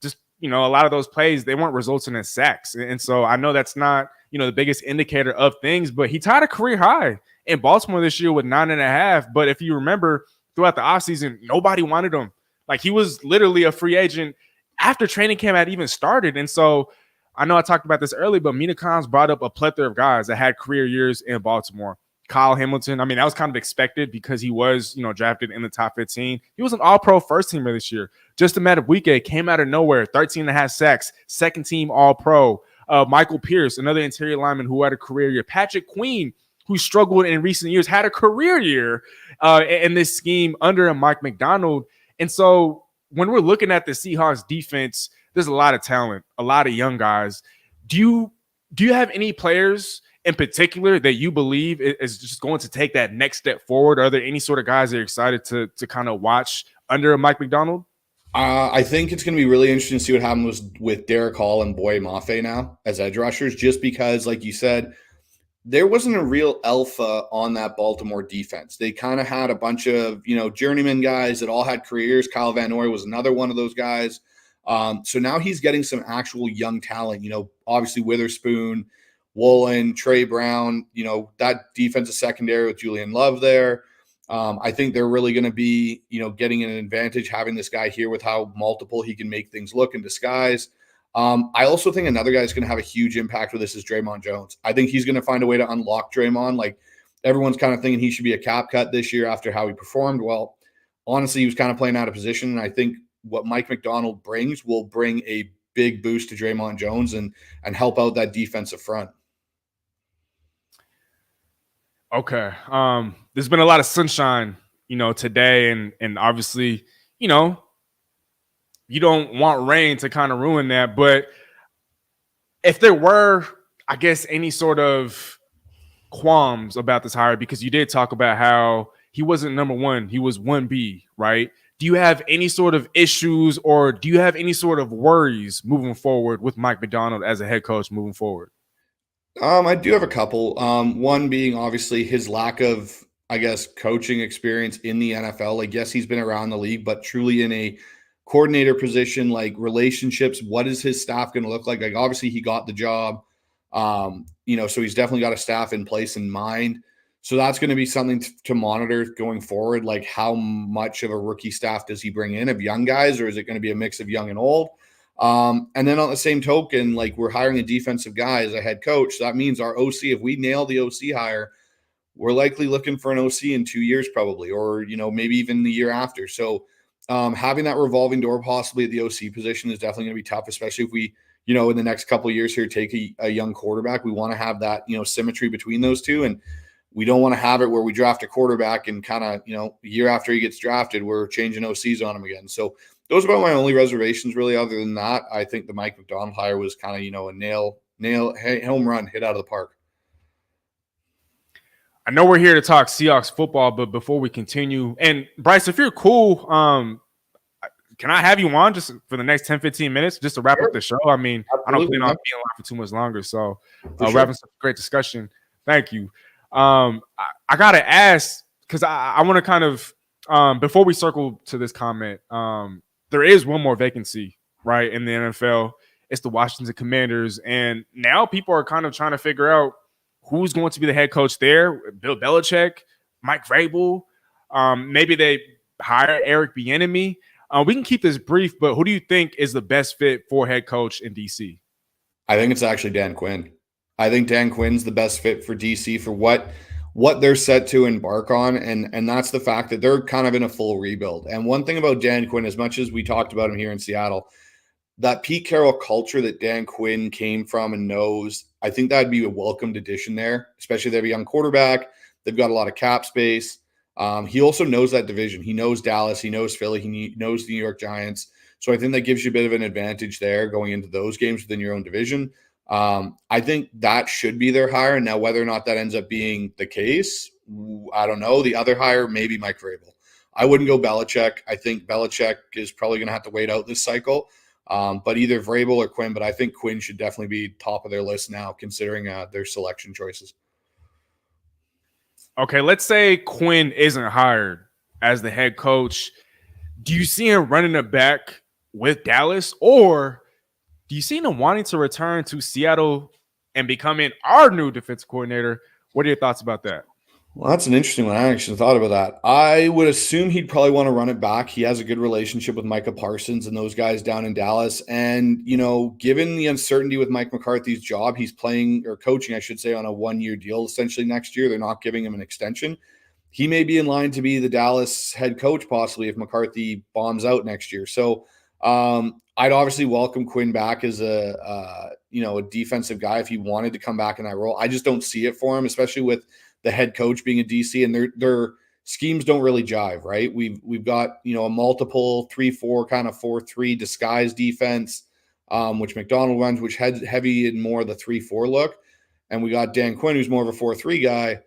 just, a lot of those plays, they weren't resulting in sacks. And so I know that's not the biggest indicator of things, but he tied a career high in Baltimore this year with 9.5. But if you remember throughout the offseason, nobody wanted him. Like, he was literally a free agent after training camp had even started. And so I know I talked about this earlier, but Mina Kimes brought up a plethora of guys that had career years in Baltimore. Kyle Hamilton, I mean, that was kind of expected because he was, drafted in the top 15. He was an all-pro first teamer this year. Justin Madubuike came out of nowhere, 13.5 sacks, second team all-pro. Michael Pierce, another interior lineman who had a career year. Patrick Queen, who struggled in recent years, had a career year in this scheme under Mike MacDonald. And so when we're looking at the Seahawks defense, there's a lot of talent, a lot of young guys. Do you have any players in particular that you believe is just going to take that next step forward? Are there any sort of guys that you're excited to kind of watch under Mike MacDonald? I think it's going to be really interesting to see what happens with Derek Hall and Boye Mafe now as edge rushers, just because, like you said, there wasn't a real alpha on that Baltimore defense. They kind of had a bunch of, journeyman guys that all had careers. Kyle Van Noy was another one of those guys. So now he's getting some actual young talent, obviously Witherspoon, Woolen, Trey Brown, that defensive secondary with Julian Love there. I think they're really going to be, getting an advantage having this guy here with how multiple he can make things look in disguise. I also think another guy is going to have a huge impact with this is Draymond Jones. I think he's going to find a way to unlock Draymond. Like, everyone's kind of thinking he should be a cap cut this year after how he performed. Well, honestly, he was kind of playing out of position. And I think what Mike MacDonald brings will bring a big boost to Draymond Jones and help out that defensive front. Okay. There's been a lot of sunshine, today, and obviously, you don't want rain to kind of ruin that. But if there were, I guess, any sort of qualms about this hire, because you did talk about how he wasn't number one, he was 1B, right? Do you have any sort of issues, or do you have any sort of worries moving forward with Mike MacDonald as a head coach moving forward? I do have a couple. One being obviously his lack of, I guess, coaching experience in the NFL. Like, yes, he's been around the league, but truly in a coordinator position, like relationships, what is his staff going to look like? Like, obviously he got the job, so he's definitely got a staff in place in mind. So that's going to be something to monitor going forward. Like, how much of a rookie staff does he bring in of young guys, or is it going to be a mix of young and old? And then on the same token, like, we're hiring a defensive guy as a head coach. So that means our OC, if we nail the OC hire, we're likely looking for an OC in 2 years probably, or, maybe even the year after. So having that revolving door possibly at the OC position is definitely going to be tough, especially if we, in the next couple of years here, take a young quarterback. We want to have that, symmetry between those two. And we don't want to have it where we draft a quarterback and kind of, a year after he gets drafted, we're changing OCs on him again. So those are about my only reservations, really. Other than that, I think the Mike MacDonald hire was kind of, a home run hit out of the park. I know we're here to talk Seahawks football, but before we continue, and Bryce, if you're cool, can I have you on just for the next 10, 15 minutes just to wrap up the show? I mean, absolutely. I don't plan on being on for too much longer. So we're having some great discussion. Thank you. I got to ask, because I want to kind of, before we circle to this comment, there is one more vacancy, right, in the NFL. It's the Washington Commanders. And now people are kind of trying to figure out who's going to be the head coach there. Bill Belichick, Mike Vrabel. Maybe they hire Eric Bieniemy. We can keep this brief, but who do you think is the best fit for head coach in DC? I think it's actually Dan Quinn. I think Dan Quinn's the best fit for DC for what they're set to embark on. And that's the fact that they're kind of in a full rebuild. And one thing about Dan Quinn, as much as we talked about him here in Seattle, that Pete Carroll culture that Dan Quinn came from and knows, I think that'd be a welcomed addition there, especially they have a young quarterback. They've got a lot of cap space. He also knows that division. He knows Dallas. He knows Philly. He knows the New York Giants. So I think that gives you a bit of an advantage there going into those games within your own division. I think that should be their hire. Now, whether or not that ends up being the case, I don't know. The other hire, maybe Mike Vrabel. I wouldn't go Belichick. I think Belichick is probably going to have to wait out this cycle. But either Vrabel or Quinn. But I think Quinn should definitely be top of their list now, considering their selection choices. Okay, let's say Quinn isn't hired as the head coach. Do you see him running it back with Dallas, or do you see him wanting to return to Seattle and becoming our new defensive coordinator. What are your thoughts about that? Well, that's an interesting one. I actually thought about that. I would assume he'd probably want to run it back. He has a good relationship with Micah Parsons and those guys down in Dallas. And, given the uncertainty with Mike McCarthy's job, he's playing or coaching, I should say, on a 1-year deal essentially next year. They're not giving him an extension. He may be in line to be the Dallas head coach possibly if McCarthy bombs out next year. So I'd obviously welcome Quinn back as a defensive guy if he wanted to come back in that role. I just don't see it for him, especially with the head coach being a DC, and their schemes don't really jive, right? We've got a multiple 3-4 kind of 4-3 disguise defense, which McDonald runs, which had heavy in more of the 3-4 look, and we got Dan Quinn, who's more of a 4-3 guy.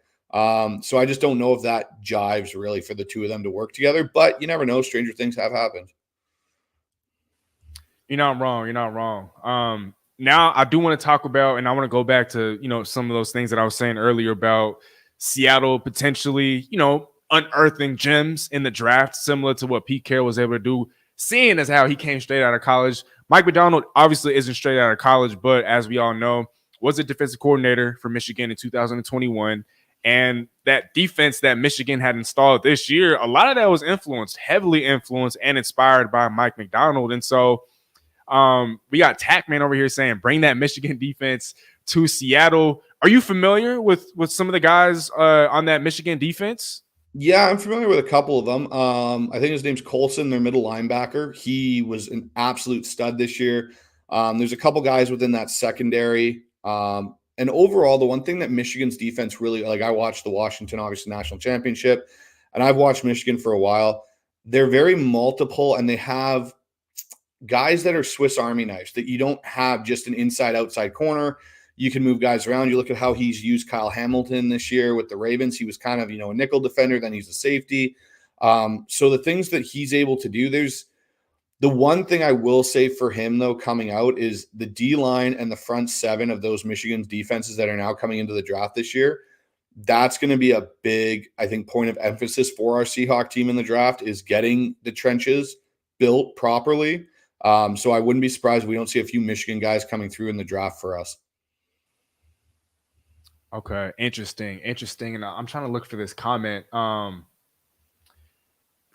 So I just don't know if that jives really for the two of them to work together. But you never know; stranger things have happened. You're not wrong. You're not wrong. Now I do want to talk about, and I want to go back to some of those things that I was saying earlier about Seattle potentially, unearthing gems in the draft, similar to what Pete Carroll was able to do, seeing as how he came straight out of college. Mike MacDonald obviously isn't straight out of college, but as we all know, was a defensive coordinator for Michigan in 2021. And that defense that Michigan had installed this year, a lot of that was heavily influenced and inspired by Mike MacDonald. And so we got Tackman over here saying, bring that Michigan defense to Seattle. Are you familiar with some of the guys on that Michigan defense? Yeah, I'm familiar with a couple of them. I think his name's Colson, their middle linebacker. He was an absolute stud this year. There's a couple guys within that secondary. And overall, the one thing that Michigan's defense really, I watched the Washington, obviously, national championship, and I've watched Michigan for a while. They're very multiple, and they have guys that are Swiss Army knives that you don't have just an inside-outside corner. You can move guys around. You look at how he's used Kyle Hamilton this year with the Ravens. He was kind of, a nickel defender. Then he's a safety. So the things that he's able to do, there's the one thing I will say for him, though, coming out is the D-line and the front seven of those Michigan's defenses that are now coming into the draft this year. That's going to be a big, I think, point of emphasis for our Seahawk team in the draft is getting the trenches built properly. So I wouldn't be surprised if we don't see a few Michigan guys coming through in the draft for us. Okay, interesting. And I'm trying to look for this comment.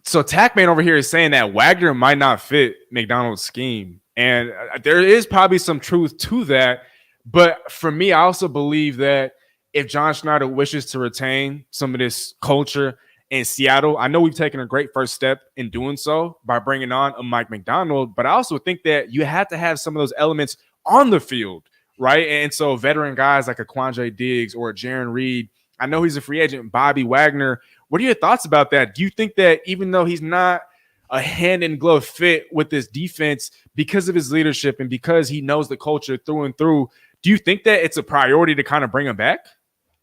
So Tackman over here is saying that Wagner might not fit McDonald's scheme. And there is probably some truth to that. But for me, I also believe that if John Schneider wishes to retain some of this culture in Seattle, I know we've taken a great first step in doing so by bringing on a Mike MacDonald. But I also think that you have to have some of those elements on the field, right? And so veteran guys like a Quandre Diggs or a Jaron Reed, I know he's a free agent, Bobby Wagner. What are your thoughts about that? Do you think that even though he's not a hand-in-glove fit with this defense because of his leadership and because he knows the culture through and through, do you think that it's a priority to kind of bring him back?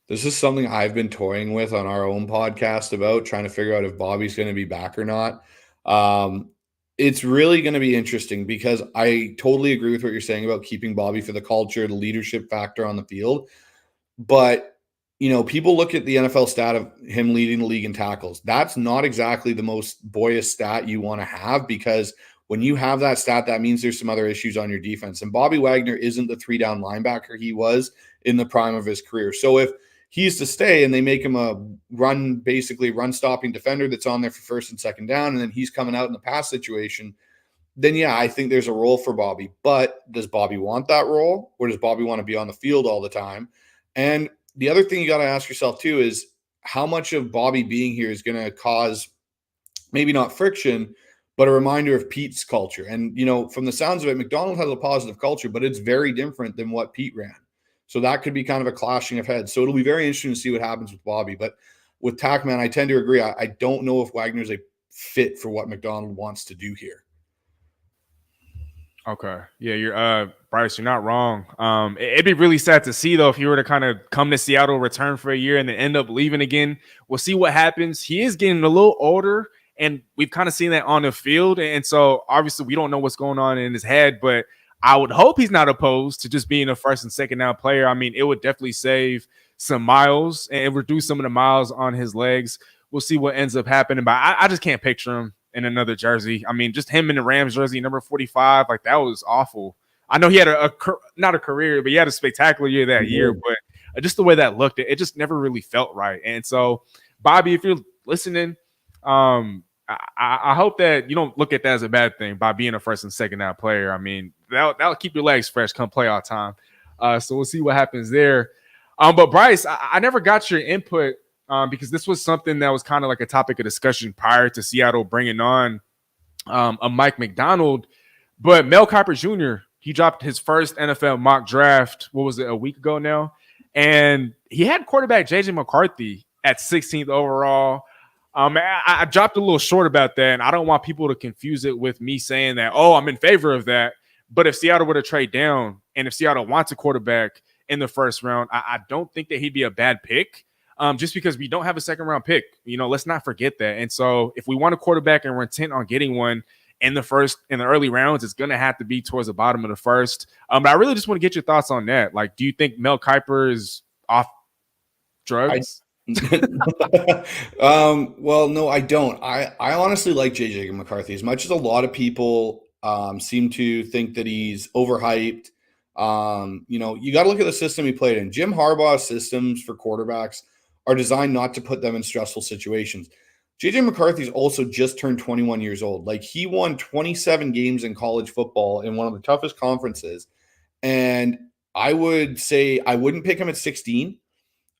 This is something I've been toying with on our own podcast about trying to figure out if Bobby's going to be back or not. It's really going to be interesting because I totally agree with what you're saying about keeping Bobby for the culture, the leadership factor on the field. But people look at the NFL stat of him leading the league in tackles. That's not exactly the most boyish stat you want to have because when you have that stat, that means there's some other issues on your defense. And Bobby Wagner isn't the 3-down linebacker he was in the prime of his career. So if he's to stay and they make him a run-stopping defender that's on there for first and second down, and then he's coming out in the pass situation, then yeah, I think there's a role for Bobby. But does Bobby want that role, or does Bobby want to be on the field all the time? And the other thing you got to ask yourself too is how much of Bobby being here is going to cause maybe not friction, but a reminder of Pete's culture. And, from the sounds of it, McDonald has a positive culture, but it's very different than what Pete ran. So that could be kind of a clashing of heads. So it'll be very interesting to see what happens with Bobby. But with Tackman, I tend to agree. I don't know if Wagner's a fit for what McDonald wants to do here. Okay. Yeah, you're Bryce, you're not wrong. It'd be really sad to see though if he were to kind of come to Seattle, return for a year, and then end up leaving again. We'll see what happens. He is getting a little older, and we've kind of seen that on the field. And so obviously we don't know what's going on in his head, but I would hope he's not opposed to just being a first and second down player. I mean, it would definitely save some miles and reduce some of the miles on his legs. We'll see what ends up happening, but I just can't picture him in another jersey. I mean, just him in the Rams jersey, number 45, like that was awful. I know he had not a career, but he had a spectacular year that year. But just the way that looked, it just never really felt right. And so, Bobby, if you're listening, I hope that you don't look at that as a bad thing by being a first and second down player. I mean, that'll keep your legs fresh come playoff time. So we'll see what happens there. But Bryce, I never got your input because this was something that was kind of like a topic of discussion prior to Seattle bringing on a Mike MacDonald. But Mel Kiper Jr., he dropped his first NFL mock draft, what was it, a week ago now? And he had quarterback J.J. McCarthy at 16th overall. I dropped a little short about that, and I don't want people to confuse it with me saying that, oh, I'm in favor of that. But if Seattle were to trade down, and if Seattle wants a quarterback in the first round, I don't think that he'd be a bad pick, just because we don't have a second-round pick. You know, let's not forget that. And so if we want a quarterback and we're intent on getting one in the early rounds, it's going to have to be towards the bottom of the first. But I really just want to get your thoughts on that. Like, do you think Mel Kiper is off drugs? Well, no, I don't. I honestly like JJ McCarthy as much as a lot of people seem to think that he's overhyped. You know, you got to look at the system he played in. Jim Harbaugh's systems for quarterbacks are designed not to put them in stressful situations. JJ McCarthy's also just turned 21 years old. Like, he won 27 games in college football in one of the toughest conferences. And I would say I wouldn't pick him at 16.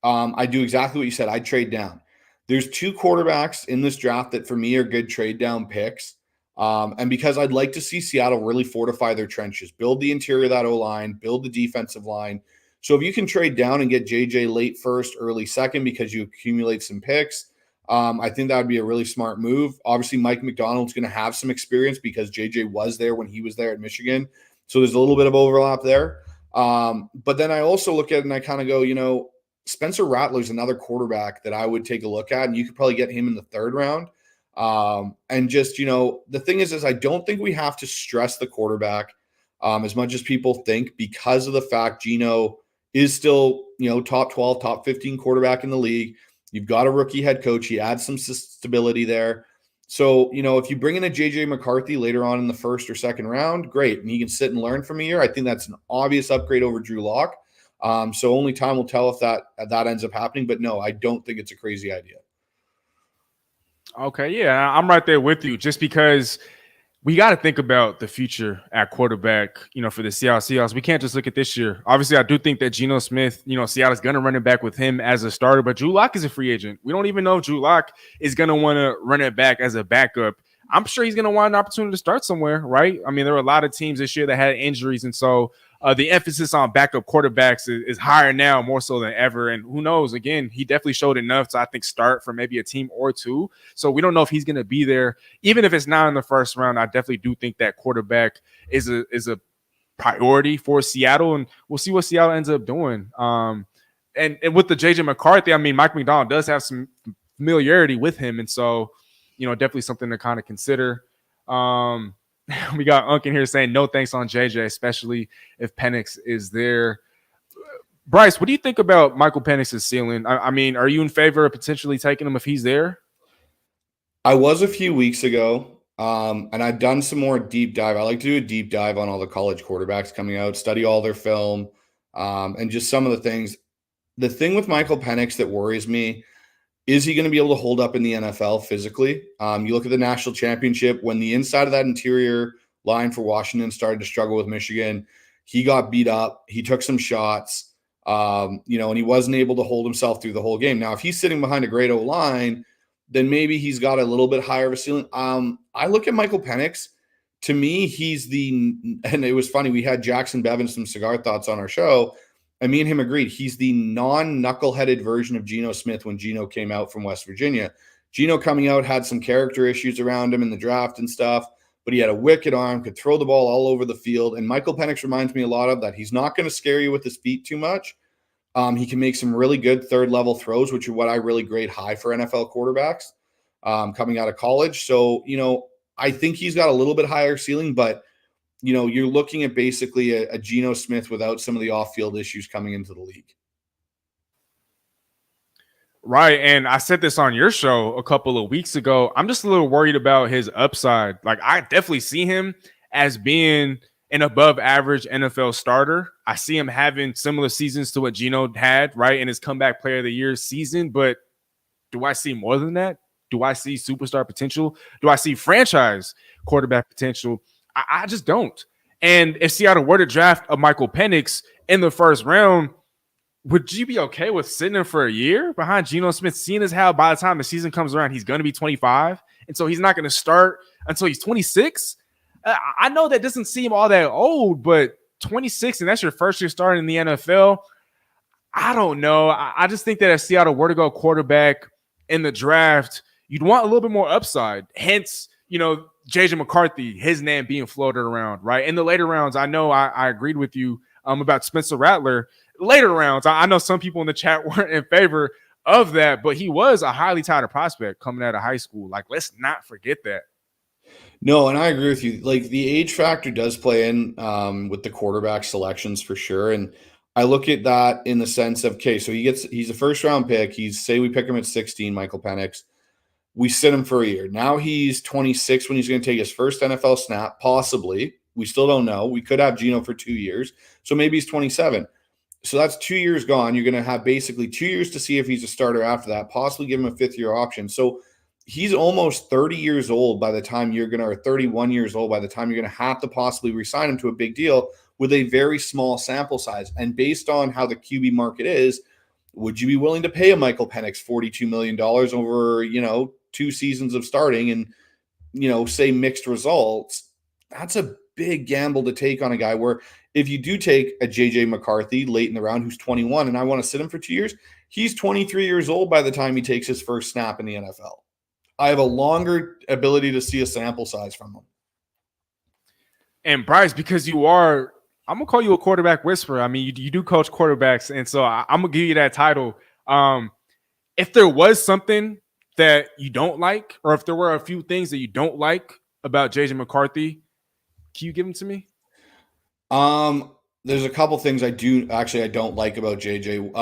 I do exactly what you said. I'd trade down. There's two quarterbacks in this draft that for me are good trade down picks. And because I'd like to see Seattle really fortify their trenches, build the interior of that O-line, build the defensive line. So if you can trade down and get JJ late first, early second because you accumulate some picks, I think that would be a really smart move. Obviously, Mike MacDonald's going to have some experience because JJ was there when he was there at Michigan. So there's a little bit of overlap there. But then I also look at it and I kind of go, you know, Spencer Rattler's another quarterback that I would take a look at, and you could probably get him in the third round. And just, you know, the thing is I don't think we have to stress the quarterback as much as people think, because of the fact Geno is still, you know, top 12, top 15 quarterback in the league. You've got a rookie head coach. He adds some stability there. So, you know, if you bring in a JJ McCarthy later on in the first or second round, great. And he can sit and learn from a year. I think that's an obvious upgrade over Drew Lock. So only time will tell if that ends up happening. But no, I don't think it's a crazy idea. Okay, yeah, I'm right there with you. Just because we got to think about the future at quarterback, you know, for the Seattle Seahawks. We can't just look at this year. Obviously, I do think that Geno Smith, you know, Seattle's going to run it back with him as a starter, but Drew Lock is a free agent. We don't even know if Drew Lock is going to want to run it back as a backup. I'm sure he's going to want an opportunity to start somewhere, right? I mean, there were a lot of teams this year that had injuries, and so the emphasis on backup quarterbacks is higher now, more so than ever. And who knows? Again, he definitely showed enough to, I think, start for maybe a team or two. So we don't know if he's going to be there. Even if it's not in the first round, I definitely do think that quarterback is a priority for Seattle, and we'll see what Seattle ends up doing. And with the JJ McCarthy, I mean, Mike MacDonald does have some familiarity with him, and so, you know, definitely something to kind of consider. We got Unc in here saying no thanks on JJ, especially if Penix is there. Bryce, what do you think about Michael Penix's ceiling? I mean, are you in favor of potentially taking him if he's there? I was a few weeks ago, and I've done some more deep dive. I like to do a deep dive on all the college quarterbacks coming out, study all their film, and just some of the things. The thing with Michael Penix that worries me, is he going to be able to hold up in the NFL physically? You look at the national championship, when the inside of that interior line for Washington started to struggle with Michigan, he got beat up. He took some shots, you know, and he wasn't able to hold himself through the whole game. Now, if he's sitting behind a great O-line, then maybe he's got a little bit higher of a ceiling. I look at Michael Penix. To me, and it was funny, we had Jackson Bevins from Cigar Thoughts on our show, and me and him agreed, he's the non-knuckleheaded version of Geno Smith when Geno came out from West Virginia. Geno coming out had some character issues around him in the draft and stuff, but he had a wicked arm, could throw the ball all over the field. And Michael Penix reminds me a lot of that. He's not going to scare you with his feet too much. He can make some really good third-level throws, which are what I really grade high for NFL quarterbacks coming out of college. So, you know, I think he's got a little bit higher ceiling, but you know, you're looking at basically a Geno Smith without some of the off-field issues coming into the league. Right, and I said this on your show a couple of weeks ago. I'm just a little worried about his upside. Like, I definitely see him as being an above average NFL starter. I see him having similar seasons to what Geno had, right, in his comeback player of the year season. But do I see more than that? Do I see superstar potential? Do I see franchise quarterback potential? I just don't. And if Seattle were to draft a Michael Penix in the first round, would you be okay with sitting him for a year behind Geno Smith, seeing as how by the time the season comes around, he's going to be 25, and so he's not going to start until he's 26? I know that doesn't seem all that old, but 26, and that's your first year starting in the NFL. I don't know. I just think that if Seattle were to go quarterback in the draft, you'd want a little bit more upside. Hence, JJ McCarthy, his name being floated around, right? In the later rounds, I know I agreed with you about Spencer Rattler. Later rounds, I know some people in the chat weren't in favor of that, but he was a highly touted prospect coming out of high school. Like, let's not forget that. No, and I agree with you. Like, the age factor does play in with the quarterback selections for sure. And I look at that in the sense of, okay, so he's a first round pick. Say we pick him at 16, Michael Penix. We sit him for a year. Now he's 26 when he's going to take his first NFL snap, possibly. We still don't know. We could have Geno for 2 years. So maybe he's 27. So that's 2 years gone. You're going to have basically 2 years to see if he's a starter after that, possibly give him a fifth-year option. So he's almost 30 years old by the time or 31 years old by the time you're going to have to possibly re-sign him to a big deal with a very small sample size. And based on how the QB market is, would you be willing to pay a Michael Penix $42 million over, 2 seasons of starting and, say mixed results? That's a big gamble to take on a guy where if you do take a JJ McCarthy late in the round who's 21 and I want to sit him for 2 years, he's 23 years old by the time he takes his first snap in the NFL. I have a longer ability to see a sample size from him. And Bryce, because I'm going to call you a quarterback whisperer. I mean, you do coach quarterbacks, and so I'm going to give you that title. If there was something that you don't like, or if there were a few things that you don't like about JJ McCarthy, can you give them to me? There's a couple things I don't like about JJ.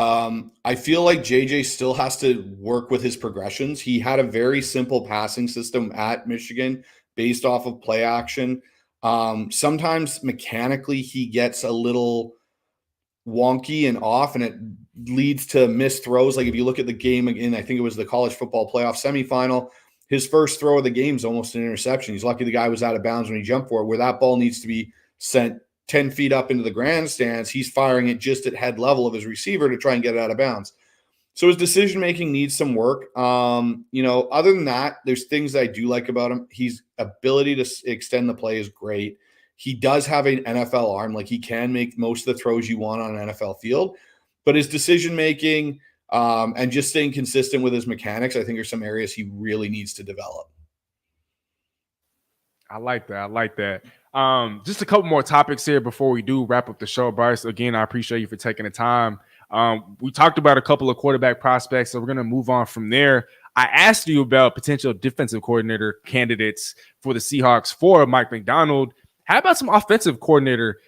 I feel like JJ still has to work with his progressions. He had a very simple passing system at Michigan based off of play action. Sometimes mechanically he gets a little wonky and off, and it leads to missed throws. Like if you look at the game again, I think it was the college football playoff semifinal, his first throw of the game is almost an interception. He's lucky the guy was out of bounds when he jumped for it, where that ball needs to be sent 10 feet up into the grandstands. He's firing it just at head level of his receiver to try and get it out of bounds. So his decision-making needs some work. Other than that, there's things that I do like about him. His ability to extend the play is great. He does have an NFL arm. Like, he can make most of the throws you want on an NFL field. But his decision-making and just staying consistent with his mechanics, I think, are some areas he really needs to develop. I like that. Just a couple more topics here before we do wrap up the show, Bryce. Again, I appreciate you for taking the time. We talked about a couple of quarterback prospects, so we're going to move on from there. I asked you about potential defensive coordinator candidates for the Seahawks for Mike MacDonald. How about some offensive coordinator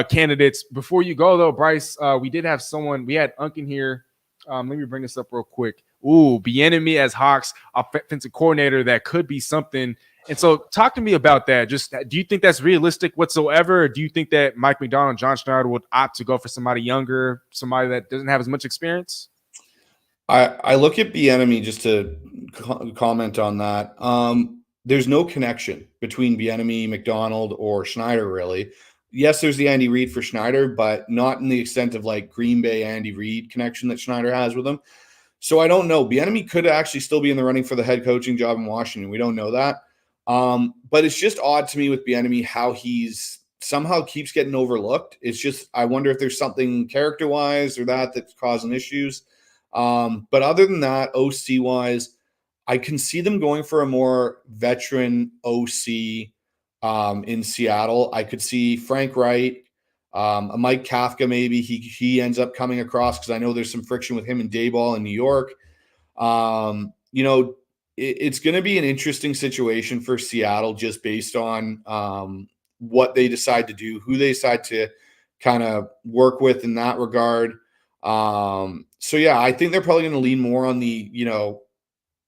candidates? Before you go, though, Bryce, we did have someone. We had Unkin here. Let me bring this up real quick. Bieniemy as Hawks offensive coordinator. That could be something. And so talk to me about that. Just, do you think that's realistic whatsoever? Or do you think that Mike MacDonald and John Schneider would opt to go for somebody younger, somebody that doesn't have as much experience? I look at Bieniemy, just to comment on that. There's no connection between Bieniemy, MacDonald, or Schneider, really. Yes, there's the Andy Reid for Schneider, but not in the extent of like Green Bay Andy Reid connection that Schneider has with him. So I don't know. Bieniemy could actually still be in the running for the head coaching job in Washington. We don't know that. But it's just odd to me with Bieniemy how he's somehow keeps getting overlooked. It's just, I wonder if there's something character-wise or that's causing issues. But other than that, OC-wise, I can see them going for a more veteran OC in Seattle. I could see Frank Wright, a Mike Kafka maybe. He ends up coming across, because I know there's some friction with him and Dayball in New York. It's going to be an interesting situation for Seattle just based on what they decide to do, who they decide to kind of work with in that regard. So, yeah, I think they're probably going to lean more on the,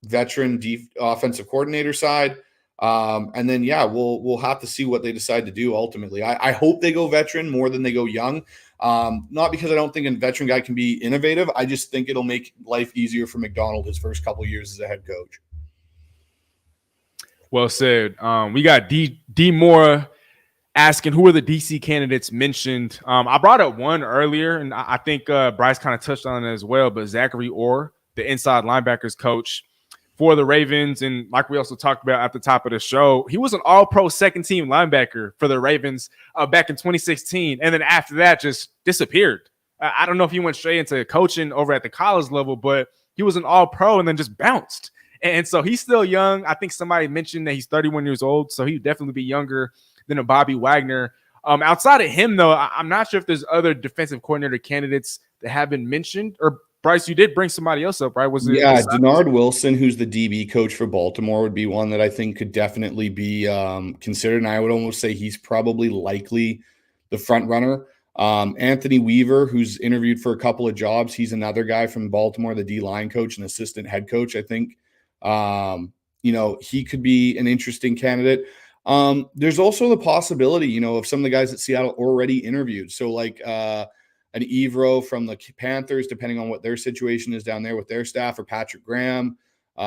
veteran offensive coordinator side. And then, yeah, we'll have to see what they decide to do ultimately. I hope they go veteran more than they go young. Not because I don't think a veteran guy can be innovative. I just think it'll make life easier for MacDonald his first couple of years as a head coach. Well said. We got D Moore asking who are the DC candidates mentioned. I brought up one earlier, and I think Bryce kind of touched on it as well, but Zachary Orr, the inside linebackers coach for the Ravens, and like we also talked about at the top of the show, he was an all-pro second-team linebacker for the Ravens back in 2016, and then after that just disappeared. I don't know if he went straight into coaching over at the college level, but he was an all-pro and then just bounced. And so he's still young. I think somebody mentioned that he's 31 years old, so he'd definitely be younger than a Bobby Wagner. Outside of him, though, I'm not sure if there's other defensive coordinator candidates that have been mentioned. Or Bryce, you did bring somebody else up, right? Was it? Yeah, Denard Wilson, who's the DB coach for Baltimore, would be one that I think could definitely be considered. And I would almost say he's probably likely the front runner. Anthony Weaver, who's interviewed for a couple of jobs, he's another guy from Baltimore, the D-line coach and assistant head coach, I think. He could be an interesting candidate. There's also the possibility, of some of the guys at Seattle already interviewed. So like an Evro from the Panthers, depending on what their situation is down there with their staff, or Patrick Graham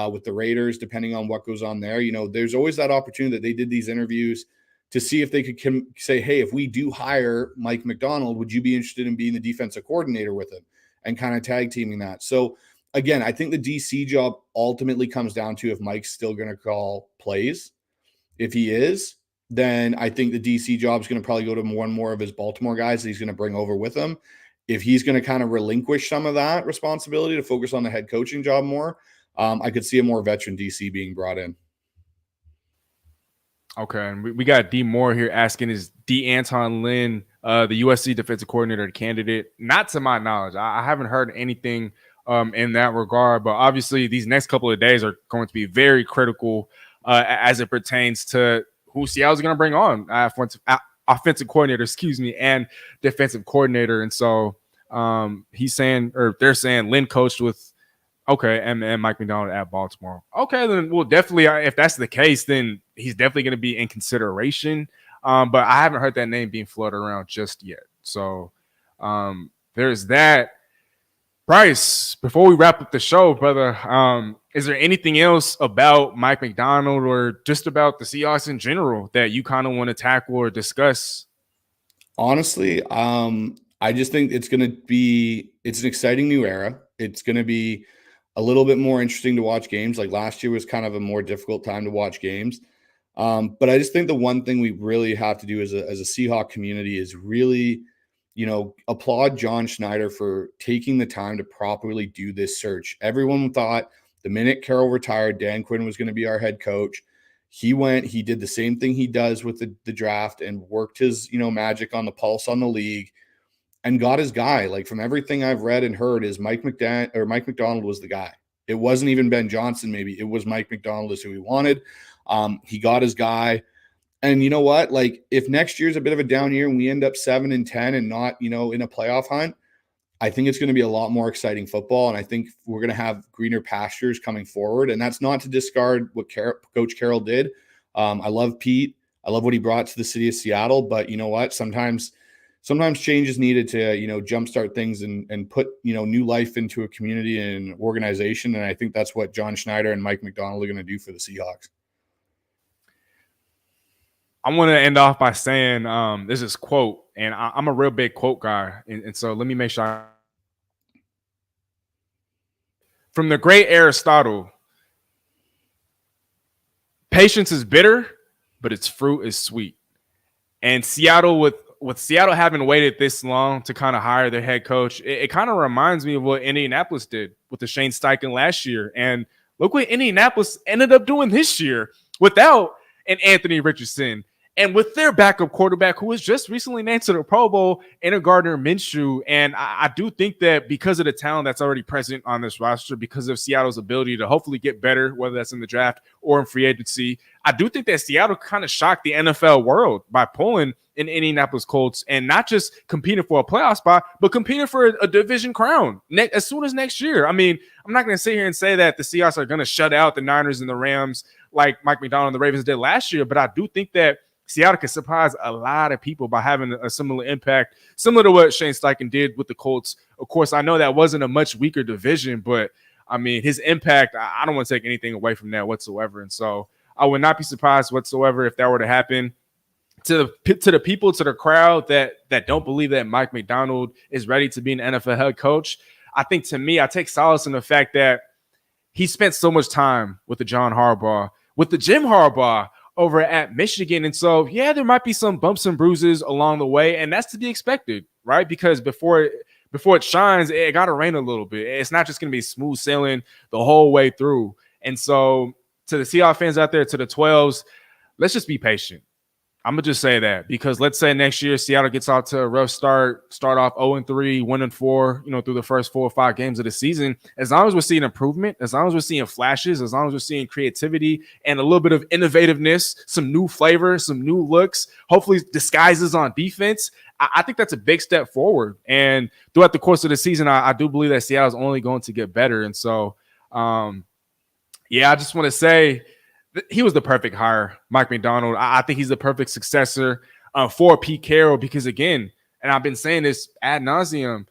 with the Raiders, depending on what goes on there. There's always that opportunity that they did these interviews to see if they could say, hey, if we do hire Mike MacDonald, would you be interested in being the defensive coordinator with him, and kind of tag teaming that? So again, I think the DC job ultimately comes down to if Mike's still going to call plays. If he is, then I think the DC job is going to probably go to more and more of his Baltimore guys that he's going to bring over with him. If he's going to kind of relinquish some of that responsibility to focus on the head coaching job more, I could see a more veteran DC being brought in. Okay, and we got D Moore here asking, is D Anton Lynn the USC defensive coordinator candidate? Not to my knowledge. I haven't heard anything in that regard, but obviously these next couple of days are going to be very critical as it pertains to who Seattle's going to bring on offensive coordinator, and defensive coordinator. And so they're saying Lynn coached with, and Mike MacDonald at Baltimore. Okay, then we'll definitely, if that's the case, then he's definitely going to be in consideration. But I haven't heard that name being floated around just yet. So there's that. Bryce, before we wrap up the show, brother, is there anything else about Mike MacDonald or just about the Seahawks in general that you kind of want to tackle or discuss? Honestly, I just think it's an exciting new era. It's going to be a little bit more interesting to watch games. Like last year was kind of a more difficult time to watch games. But I just think the one thing we really have to do as a Seahawk community is really, applaud John Schneider for taking the time to properly do this search. Everyone thought the minute Carroll retired, Dan Quinn was going to be our head coach. He did the same thing he does with the draft and worked his, magic on the pulse on the league and got his guy. Like from everything I've read and heard is Mike MacDonald was the guy. It wasn't even Ben Johnson. Maybe it was Mike MacDonald is who he wanted. He got his guy. And you know what? Like if next year's a bit of a down year and we end up 7-10 and not, in a playoff hunt, I think it's going to be a lot more exciting football. And I think we're going to have greener pastures coming forward. And that's not to discard what Coach Carroll did. I love Pete. I love what he brought to the city of Seattle. But you know what? Sometimes change is needed to, jumpstart things and put, new life into a community and organization. And I think that's what John Schneider and Mike MacDonald are going to do for the Seahawks. I want to end off by saying this is quote, and I'm a real big quote guy. And so let me make sure. From the great Aristotle, patience is bitter, but its fruit is sweet. And Seattle, with Seattle having waited this long to kind of hire their head coach, it kind of reminds me of what Indianapolis did with the Shane Steichen last year. And look what Indianapolis ended up doing this year without an Anthony Richardson. And with their backup quarterback, who was just recently named to the Pro Bowl, Gardner Minshew. And I do think that because of the talent that's already present on this roster, because of Seattle's ability to hopefully get better, whether that's in the draft or in free agency, I do think that Seattle kind of shocked the NFL world by pulling in Indianapolis Colts, and not just competing for a playoff spot, but competing for a division crown as soon as next year. I mean, I'm not going to sit here and say that the Seahawks are going to shut out the Niners and the Rams like Mike MacDonald and the Ravens did last year, but I do think that Seattle can surprise a lot of people by having a similar impact, similar to what Shane Steichen did with the Colts. Of course, I know that wasn't a much weaker division, but I mean, his impact, I don't want to take anything away from that whatsoever. And so I would not be surprised whatsoever if that were to happen. To the people, to the crowd that don't believe that Mike MacDonald is ready to be an NFL head coach, I think, to me, I take solace in the fact that he spent so much time with the John Harbaugh, with the Jim Harbaugh over at Michigan. And so, yeah, there might be some bumps and bruises along the way, and that's to be expected, right? Because before it shines, it got to rain a little bit. It's not just going to be smooth sailing the whole way through. And so to the Seahawks fans out there, to the 12s, let's just be patient. I'm going to just say that, because let's say next year Seattle gets out to a rough start off 0-3, 1-4, through the first 4 or 5 games of the season. As long as we're seeing improvement, as long as we're seeing flashes, as long as we're seeing creativity and a little bit of innovativeness, some new flavor, some new looks, hopefully disguises on defense, I think that's a big step forward. And throughout the course of the season, I do believe that Seattle is only going to get better. And so, I just want to say, he was the perfect hire, Mike MacDonald. I think he's the perfect successor for Pete Carroll, because, again, and I've been saying this ad nauseum,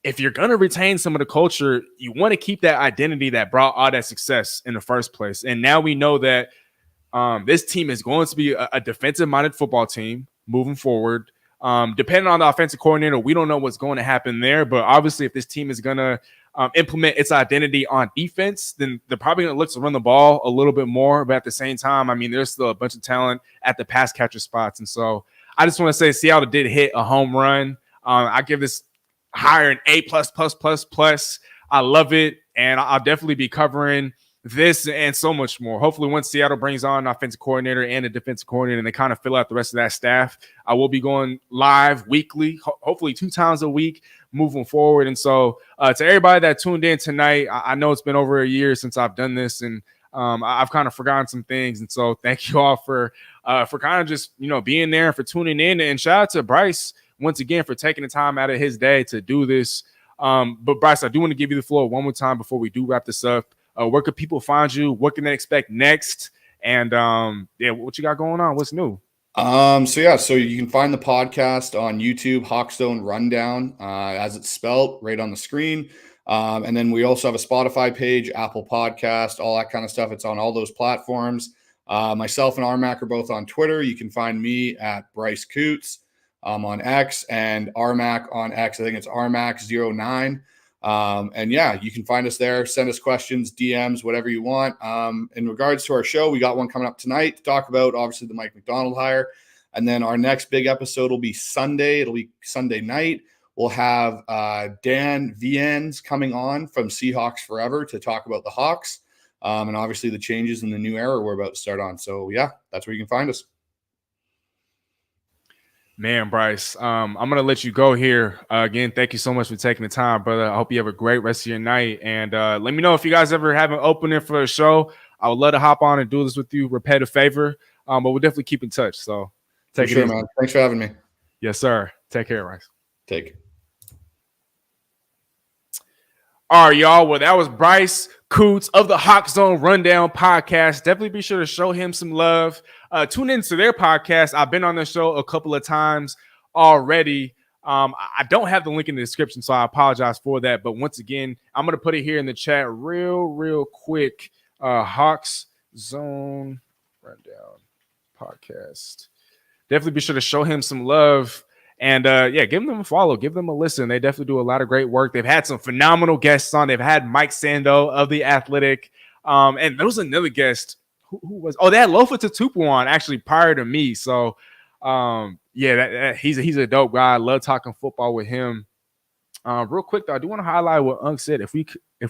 if you're going to retain some of the culture, you want to keep that identity that brought all that success in the first place. And now we know that this team is going to be a defensive-minded football team moving forward. Depending on the offensive coordinator, we don't know what's going to happen there. But obviously, if this team is going to implement its identity on defense, then they're probably going to look to run the ball a little bit more. But at the same time, I mean, there's still a bunch of talent at the pass catcher spots. And so I just want to say Seattle did hit a home run. I give this hire an A++++. I love it. And I'll definitely be covering this and so much more. Hopefully, once Seattle brings on an offensive coordinator and a defensive coordinator and they kind of fill out the rest of that staff, I will be going live weekly, hopefully 2 times a week moving forward. And so to everybody that tuned in tonight, I know it's been over a year since I've done this, and I've kind of forgotten some things. And so thank you all for kind of just, being there and for tuning in. And shout out to Bryce once again for taking the time out of his day to do this. But Bryce, I do want to give you the floor one more time before we do wrap this up. Where could people find you? What can they expect next? And what you got going on? What's new? So you can find the podcast on YouTube, Hawkstone Rundown, as it's spelled right on the screen. And then we also have a Spotify page, Apple Podcast, all that kind of stuff. It's on all those platforms. Myself and Armac are both on Twitter. You can find me at Bryce Coots on X, and Armac on X. I think it's Armac09. You can find us there. Send us questions, DMs, whatever you want. In regards to our show, we got one coming up tonight to talk about, obviously, the Mike MacDonald hire. And then our next big episode will be Sunday. It'll be Sunday night. We'll have Dan Viens coming on from Seahawks Forever to talk about the Hawks and obviously the changes in the new era we're about to start on. So, that's where you can find us. Man, Bryce, I'm going to let you go here. Again, thank you so much for taking the time, brother. I hope you have a great rest of your night. And let me know if you guys ever have an opening for a show. I would love to hop on and do this with you, repay the favor. But we'll definitely keep in touch. So take it easy, man. Thanks for having me. Yes, sir. Take care, Bryce. Take it. All right, y'all. Well, that was Bryce Coots of the Hawkstone Rundown podcast. Definitely be sure to show him some love. Tune into their podcast. I've been on the show a couple of times already. I don't have the link in the description, so I apologize for that. But once again, I'm going to put it here in the chat real quick. Hawks Zone Rundown podcast. Definitely be sure to show him some love. And give them a follow, give them a listen. They definitely do a lot of great work. They've had some phenomenal guests on. They've had Mike Sando of The Athletic. And there was another guest who was, they had Lofa Tatupu on actually prior to me. So he's a dope guy. I love talking football with him. Real quick though, I do want to highlight what Unc said. If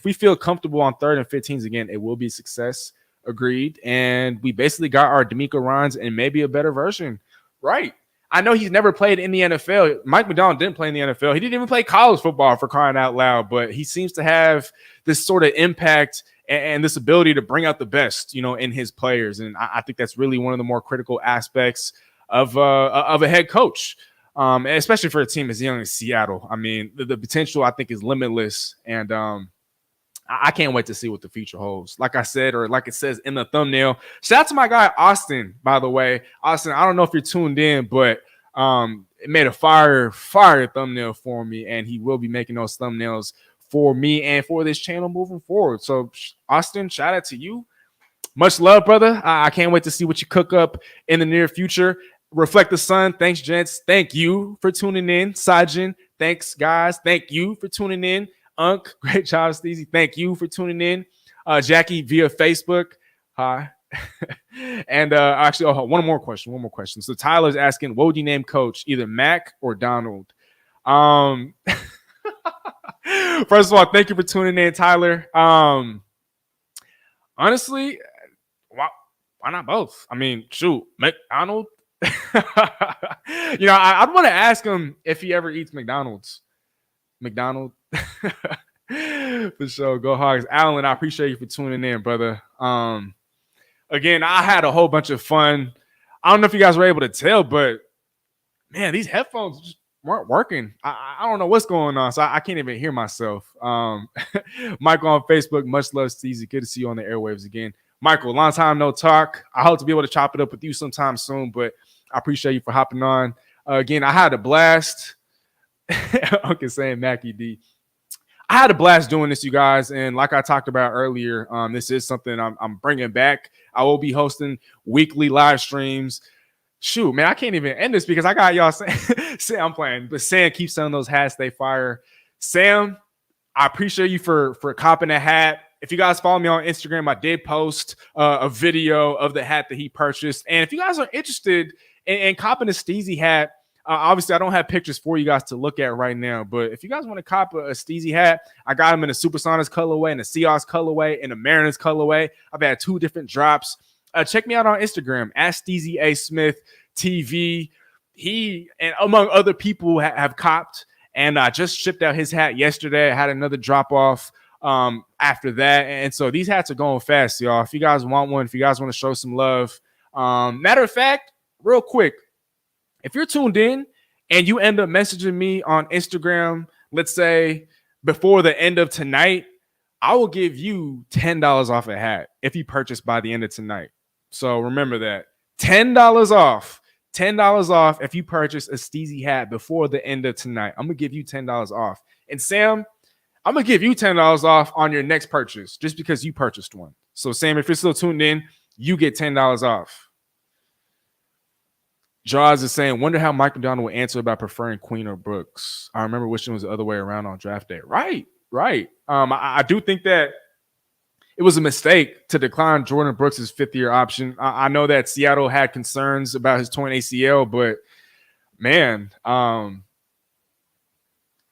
we feel comfortable on 3rd and 15s again, it will be a success. Agreed. And we basically got our D'Amico Ryans and maybe a better version. Right. I know he's never played in the NFL. Mike MacDonald didn't play in the NFL. He didn't even play college football, for crying out loud, but he seems to have this sort of impact and this ability to bring out the best, in his players. And I think that's really one of the more critical aspects of a head coach, especially for a team as young as Seattle. I mean, the potential I think is limitless, and I can't wait to see what the future holds. Like I said, or like it says in the thumbnail, shout out to my guy Austin, by the way. Austin, I don't know if you're tuned in, but it made a fire thumbnail for me, and he will be making those thumbnails for me and for this channel moving forward. So Austin, shout out to you. Much love, brother. I can't wait to see what you cook up in the near future. Reflect the Sun. Thanks, gents. Thank you for tuning in. Sajin, thanks, guys. Thank you for tuning in. Unc, great job, Steezy. Thank you for tuning in. Jackie via Facebook. Hi. And actually, one more question. So Tyler's asking, what would you name coach? Either Mac or Donald? First of all, thank you for tuning in, Tyler. Honestly, why not both? I mean, shoot, McDonald. I'd want to ask him if he ever eats McDonald's. McDonald. For sure. Go Hogs. Alan, I appreciate you for tuning in, brother. Again, I had a whole bunch of fun. I don't know if you guys were able to tell, but man, these headphones just weren't working. I don't know what's going on, so I can't even hear myself. Michael on Facebook, much love, Steezy. Good to see you on the airwaves again. Michael, long time no talk. I hope to be able to chop it up with you sometime soon, but I appreciate you for hopping on. Again, I had a blast. Okay, saying Mackie D. I had a blast doing this, you guys, and like I talked about earlier, this is something I'm bringing back. I will be hosting weekly live streams. Shoot, man, I can't even end this because I got y'all saying I'm playing, but Sam keeps selling those hats. They fire. Sam, I appreciate you for copping a hat. If you guys follow me on Instagram, I did post a video of the hat that he purchased. And if you guys are interested in copping a Steezy hat, obviously I don't have pictures for you guys to look at right now. But if you guys want to cop a Steezy hat, I got them in a Supersonics colorway, and a Seahawks colorway, and a Mariners colorway. I've had 2 different drops. Check me out on Instagram, @Steezy A Smith TV. He and among other people have copped, and I just shipped out his hat yesterday. I had another drop off after that, and so these hats are going fast, y'all. If you guys want one, if you guys want to show some love, matter of fact, real quick, if you're tuned in and you end up messaging me on Instagram, let's say before the end of tonight, I will give you $10 off a hat if you purchase by the end of tonight. So remember that. $10 off. $10 off if you purchase a Steezy hat before the end of tonight. I'm going to give you $10 off. And Sam, I'm going to give you $10 off on your next purchase just because you purchased one. So Sam, if you're still tuned in, you get $10 off. Jaws is saying, wonder how Mike MacDonald will answer about preferring Queen or Brooks. I remember wishing it was the other way around on draft day. Right. I do think that it was a mistake to decline Jordan Brooks' 5th-year option. I know that Seattle had concerns about his torn ACL, but man,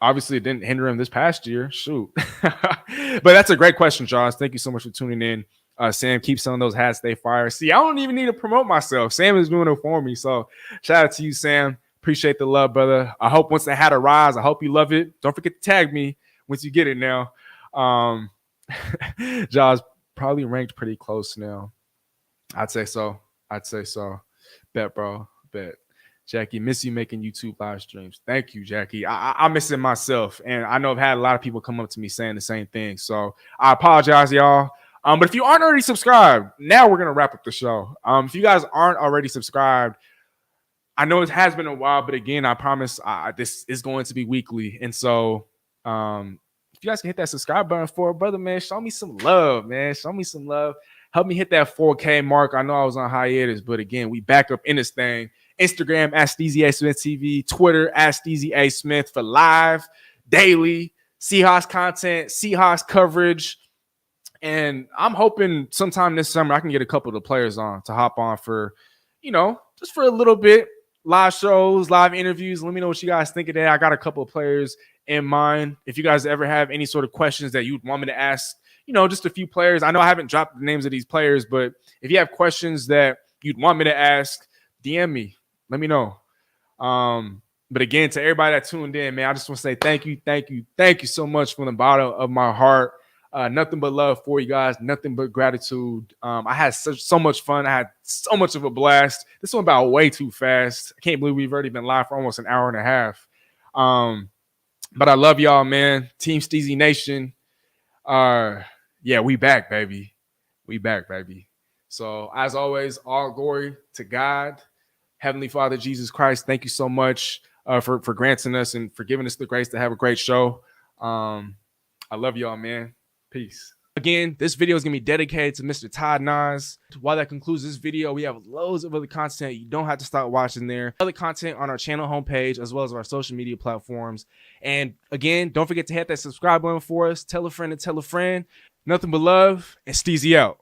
obviously it didn't hinder him this past year. Shoot. But that's a great question, Jaws. Thank you so much for tuning in. Sam, keep selling those hats. They fire. See, I don't even need to promote myself. Sam is doing it for me. So shout out to you, Sam. Appreciate the love, brother. I hope once the hat arrives, I hope you love it. Don't forget to tag me once you get it now. Jaws probably ranked pretty close now. I'd say so. Bet, bro. Bet. Jackie, miss you making YouTube live streams. Thank you, Jackie. I miss it myself. And I know I've had a lot of people come up to me saying the same thing. So I apologize, y'all. But if you aren't already subscribed, now we're going to wrap up the show. If you guys aren't already subscribed, I know it has been a while, but again, I promise this is going to be weekly. And so if you guys can hit that subscribe button for a brother, man, show me some love, man. Show me some love. Help me hit that 4K mark. I know I was on hiatus, but again, we back up in this thing. Instagram @Steezy A Smith TV, Twitter @Steezy A Smith for live, daily Seahawks content, Seahawks coverage. And I'm hoping sometime this summer I can get a couple of the players on to hop on for, just for a little bit. Live shows, live interviews. Let me know what you guys think of that. I got a couple of players in mind. If you guys ever have any sort of questions that you'd want me to ask, just a few players. I know I haven't dropped the names of these players, but if you have questions that you'd want me to ask, DM me. Let me know. But again, to everybody that tuned in, man, I just want to say thank you so much from the bottom of my heart. Nothing but love for you guys. Nothing but gratitude. I had so much fun. I had so much of a blast. This went about way too fast. I can't believe we've already been live for almost an hour and a half. But I love y'all, man. Team Steezy Nation. Yeah, we back, baby. We back, baby. So as always, all glory to God, Heavenly Father, Jesus Christ. Thank you so much for granting us and for giving us the grace to have a great show. I love y'all, man. Peace. Again, this video is going to be dedicated to Mr. Todd Nas. While that concludes this video, we have loads of other content. You don't have to stop watching there. Other content on our channel homepage, as well as our social media platforms. And again, don't forget to hit that subscribe button for us. Tell a friend and tell a friend. Nothing but love, and Steezy out.